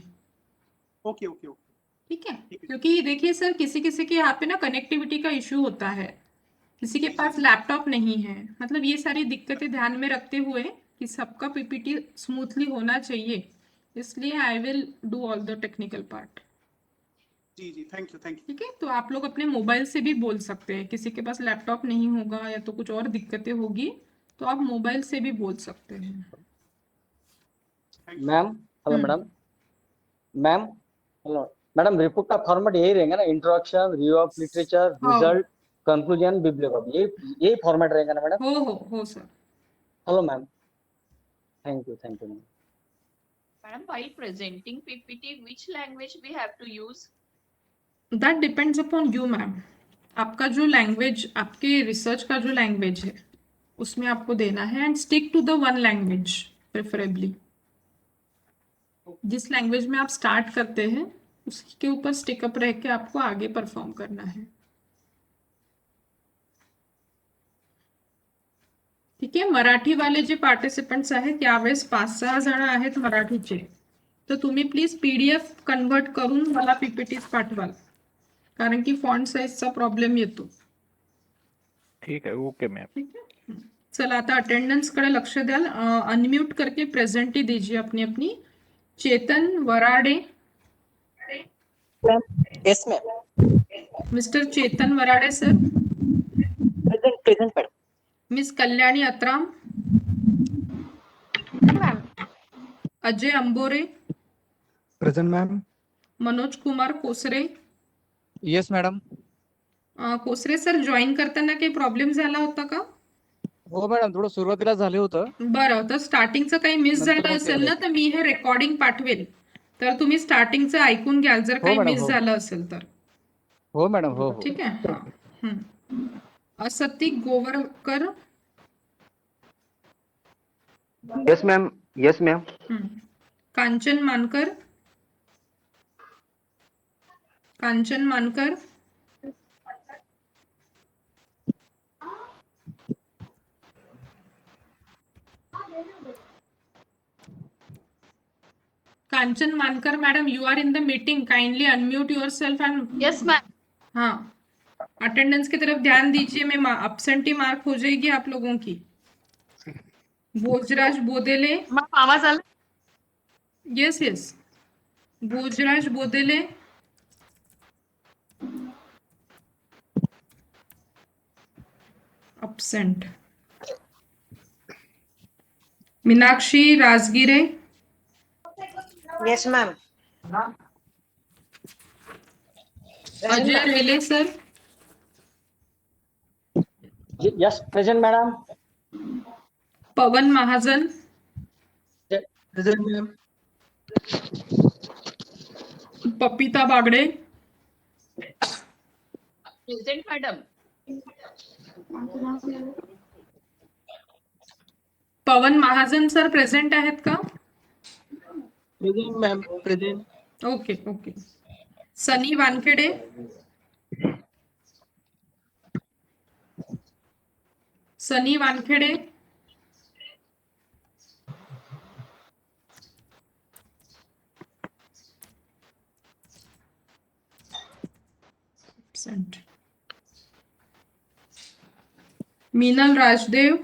ओके ओके ओके, ठीक है. क्योंकि देखिए सर, किसी किसी के यहाँ पे ना कनेक्टिविटी का इश्यू होता है, किसी के पास लैपटॉप नहीं है, मतलब ये सारी दिक्कतें ध्यान में रखते हुए कि सबका पीपीटी स्मूथली होना चाहिए, इसलिए I will do all the technical part. जी जी, थैंक यू थैंक यू. ठीक है, तो आप लोग अपने मोबाइल से भी बोल सकते हैं. किसी के पास लैपटॉप नहीं होगा या तो कुछ और दिक्कतें होगी तो आप मोबाइल से भी बोल सकते हैं. Ma'am hello madam. Ma'am hello madam, report का फॉर्मेट यही रहेगा ना? Introduction, review of literature, result, conclusion, bibliography, यही फॉर्मेट रहेगा ना मैडम? हो sir. Hello ma'am, thank you ma'am. Madam, while presenting PPT, which language we have to use? That depends upon you ma'am. आपका जो language, आपके research का जो language है उसमें आपको देना है, and stick to the one language preferably. जिस लैंग्वेज में आप स्टार्ट करते हैं उसके ऊपर स्टिकअप रह के आपको आगे परफॉर्म करना है. ठीक आहे. मराठी वाले जे पार्टिसिपंट्स आहेत त्यावेळेस 5-6 जण आहेत मराठीचे, तर तुम्ही प्लीज पीडीएफ कन्वर्ट करून मला पीपीटीज पाठवाल, कारण की फॉन्ट साईजचा प्रॉब्लेम येतो. ठीक आहे. Okay ma'am. ठीक है. चला आता अटेंडेंस कडे लक्ष द्याल. अनम्यूट करके प्रेजेंटी दीजिए अपनी अपनी. Chetan Varade. Yes ma'am. Mister Chetan Varade sir. Present madam. Miss Kalyani Atram. Ajay Ambore. Present ma'am. Manoj Kumar Kosare. Yes madam. Kosare sir, join करताना काही प्रॉब्लेम झाला होता का? हो मॅडम, थोडं सुरुवातीला झालं होतं. बरं, तर स्टार्टिंगचं काही मिस नंतर झालं मग असेल ना, तर मी हे रेकॉर्डिंग पाठवेल, तर तुम्ही स्टार्टिंगचं ऐकून घ्याल जर हो काही मॅडम, मिस हो. झालं असेल तर. हो मॅडम, हो हो. ठीक आहे. हा. Asti Gowarkar. Yes ma'am, yes ma'am. Kanchan Mankar. Kanchan Mankar. Kanchan Mankar madam, you are in the meeting, kindly unmute yourself and yes ma'am. हाँ, अटेंडेंस की तरफ ध्यान दीजिए। मैं अब्सेंटी मार्क हो जाएगी आप लोगों की। भोजराज बोदेले। मैम आवाज आला? Yes yes, Bhojraj Bodele. Absent. Meenakshi Rajgire. Yes ma'am. Ajay Rele sir. Yes present madam. Pawan Mahajan. Present ma'am. Papita Bagde. Present madam. Pawan Mahajan sir present आहेत का? Present ma'am, present. Okay okay. Sunny Wankhede. Sunny Wankhede. Absent. Meenal Rajdev.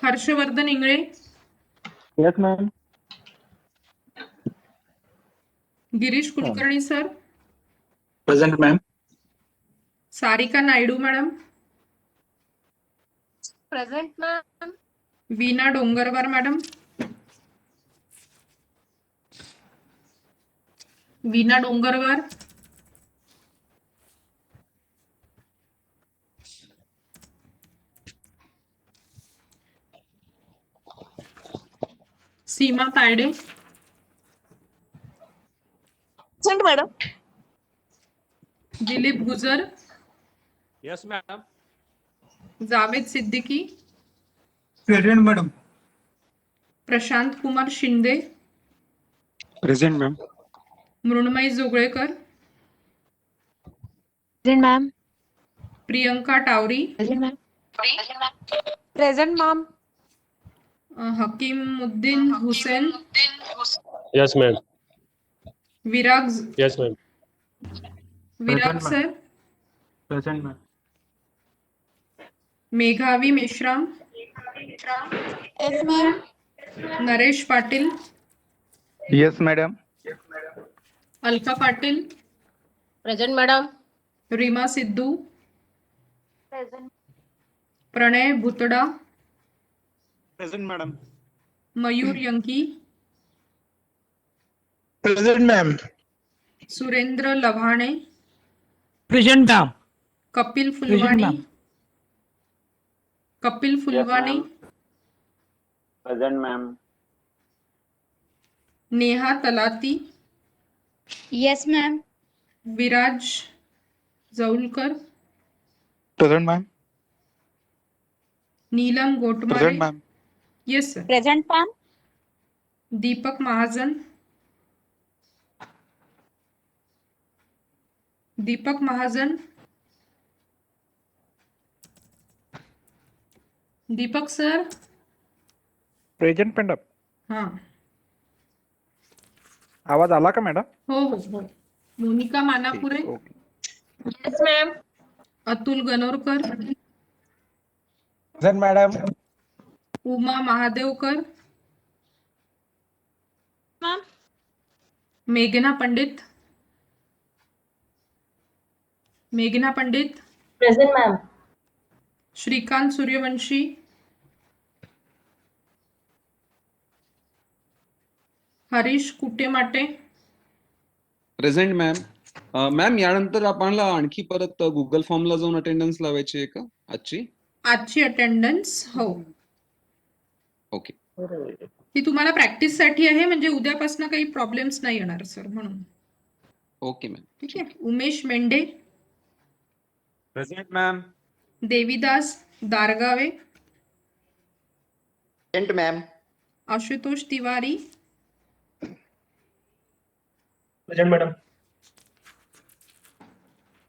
Harshvardhan Ingle. Yes ma'am. Girish Kulkarni sir. Present ma'am. Sarika Naidu madam. Present ma'am. Veena Dongarwar madam. Veena Dongarwar. Seema Tayde. Present madam. Dilip गुजर। Yes madam. Javed Siddiqui. Present madam. Prashant Kumar Shinde. Present ma'am. Mrinmayi Joglekar. Present ma'am. Priyanka Tawari. Present ma'am. Present ma'am. Hakimuddin Hussain. Yes ma'am. Virag. Yes ma'am. Virag Present, ma'am. Sir. Present ma'am. Meghavi Meshram. Yes ma'am. Naresh Patil. Yes madam. Alka Patil. Present madam. Reema Sidhu. Present. Pranay Bhutada. Present madam. Mayur Yanki. Present ma'am. Surendra Lavhane. Present ma'am. Kapil Fulwani. ma'am. Kapil yes Fulwani. Ma'am. Present ma'am. Neha तलाती। Yes ma'am. विराज जौलकर। Present ma'am. नीलम गोटमारे। Present ma'am. Yes sir. Present ma'am. दीपक महाजन। दीपक महाजन। दीपक sir. Present madam. हाँ, आवाज आला का madam? हो हो हो। Monika मानापुरे। Okay. Yes ma'am. Atul Ganorkar. Present madam. Uma Mahadevkar. Ma'am. मेघना पंडित। मेघना पंडित। Present ma'am. Shrikant Suryavanshi. Harish कुटेमाटे। Present ma'am. Ma'am यानंतर आपल्याला आणखी परत गुगल फॉर्मला जाऊन अटेंडन्स लावायची आहे का आजची अटेंडन्स हो ओके ती तुम्हाला प्रॅक्टिस साठी आहे, म्हणजे उद्यापासून काही प्रॉब्लेम्स नाही येणार सर म्हणून. Okay ma'am. ठीक आहे. Umesh Mendhe, present ma'am. Devidas Dargawe, present ma'am. Ashutosh Tiwari, present madam.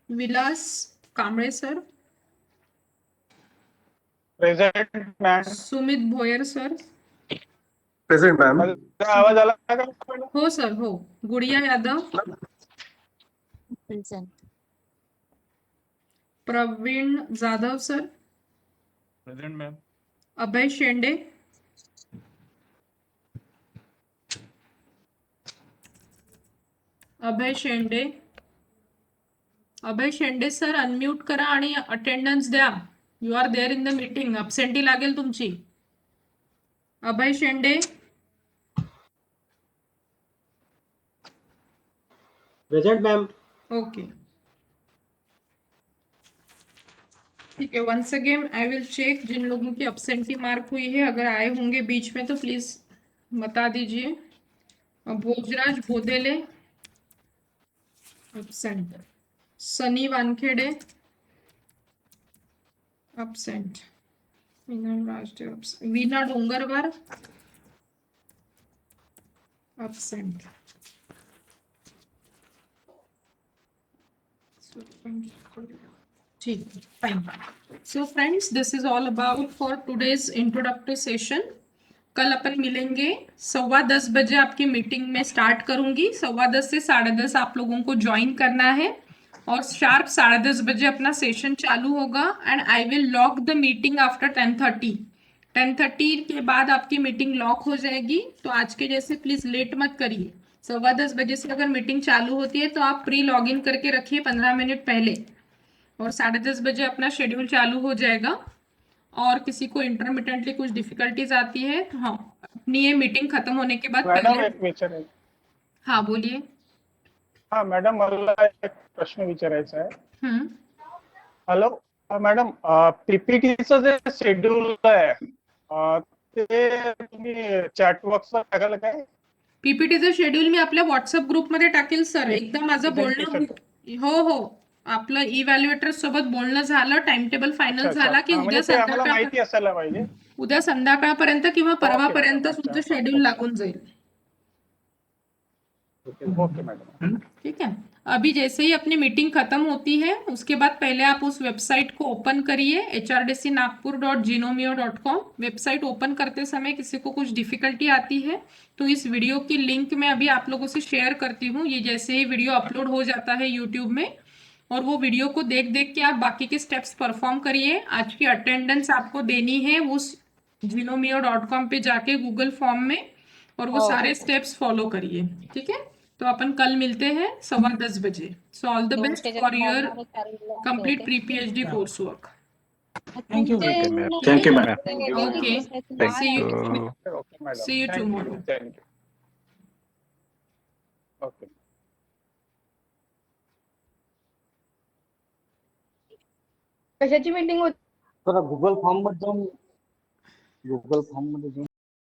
Vilas Kamble sir, present ma'am. Sumit Bhoyar sir, present ma'am. आवाज आला का? हो सर हो, Gudiya Yadav, present. Praveen Jadhav sir, present ma'am. Abhay Shende, Abhay Shende sir unmute करा आणि अटेंडन्स द्या. You are there in the meeting. Absentee लागेल तुमची. Abhay Shende, present ma'am. Okay ठीक है. Once again I will check जिन लोगों की अब्सेंटी मार्क हुई है. अगर आए होंगे बीच में तो प्लीज बता दीजिए. Bhojraj Bhodele absent, Sunny Wankhede absent, Veena Dongarwar absent. ठीक है, fine. So friends, this is all about for today's introductory session. कल अपन मिलेंगे 10:15 बजे. आपकी मीटिंग में स्टार्ट करूंगी. 10:15 से 10:30 आप लोगों को ज्वाइन करना है और शार्प 10:30 बजे अपना सेशन चालू होगा. And I will lock the meeting after 10:30. 10:30 के बाद आपकी मीटिंग लॉक हो जाएगी. तो आज के जैसे प्लीज लेट मत करिए. 10:15 बजे से अगर मीटिंग चालू होती है तो आप प्री लॉग इन करके रखिए 15 मिनट पहले, और 10:30 बजे अपना शेड्यूल चालू हो जाएगा. और किसी को इंटरमिटेंटली कुछ डिफिकल्टीज आती है तो हाँ, अपनी ये मीटिंग खत्म होने के बाद मॅडम पहले. एक विचार आहे. हाँ बोलिए. हा मॅडम, मला एक प्रश्न विचारायचा आहे. हम्म. हॅलो मॅडम, पीपीटीचं जे शेड्यूल आहे ते तुम्ही चॅट बॉक्सवर टाकाल काय? पीपीटीचं शेड्यूल मी आपल्या व्हॉट्सअप ग्रुपमध्ये टाकेल सर. एकदा माझं बोलणं हो आपलं इव्हॅल्युएटर सोबत बोलणं झालं, टाइम टेबल फायनल झाला की उद्या संध्याकाळपर्यंत किंवा परवापर्यंत तुमचं शेड्यूल लागून जाईल. Okay madam. ठीक है. अभी जैसे ही अपनी मीटिंग खत्म होती है उसके बाद पहले आप उस वेबसाइट को ओपन करिए, hrdcnagpur.genomio.com. वेबसाइट ओपन करते समय किसी को कुछ डिफिकल्टी आती है तो इस वीडियो की लिंक मैं अभी आप लोगों से शेयर करती हूँ. ये जैसे ही वीडियो अपलोड हो जाता है यूट्यूब में, और वो वीडियो को देख देख के आप बाकी के स्टेप्स परफॉर्म करिए. आज की अटेंडेंस आपको देनी है उस genomio.com पे जाके गूगल फॉर्म में, और वो सारे स्टेप्स फॉलो करिए. ठीक है. तो अपन कल मिलते हैं 10:15 बजे. So all the best for your complete pre PhD course work. Thank you. Thank you ma'am. Okay, see you tomorrow. Okay. कशाची मीटिंग होती? गुगल फॉर्म मध्ये जाऊन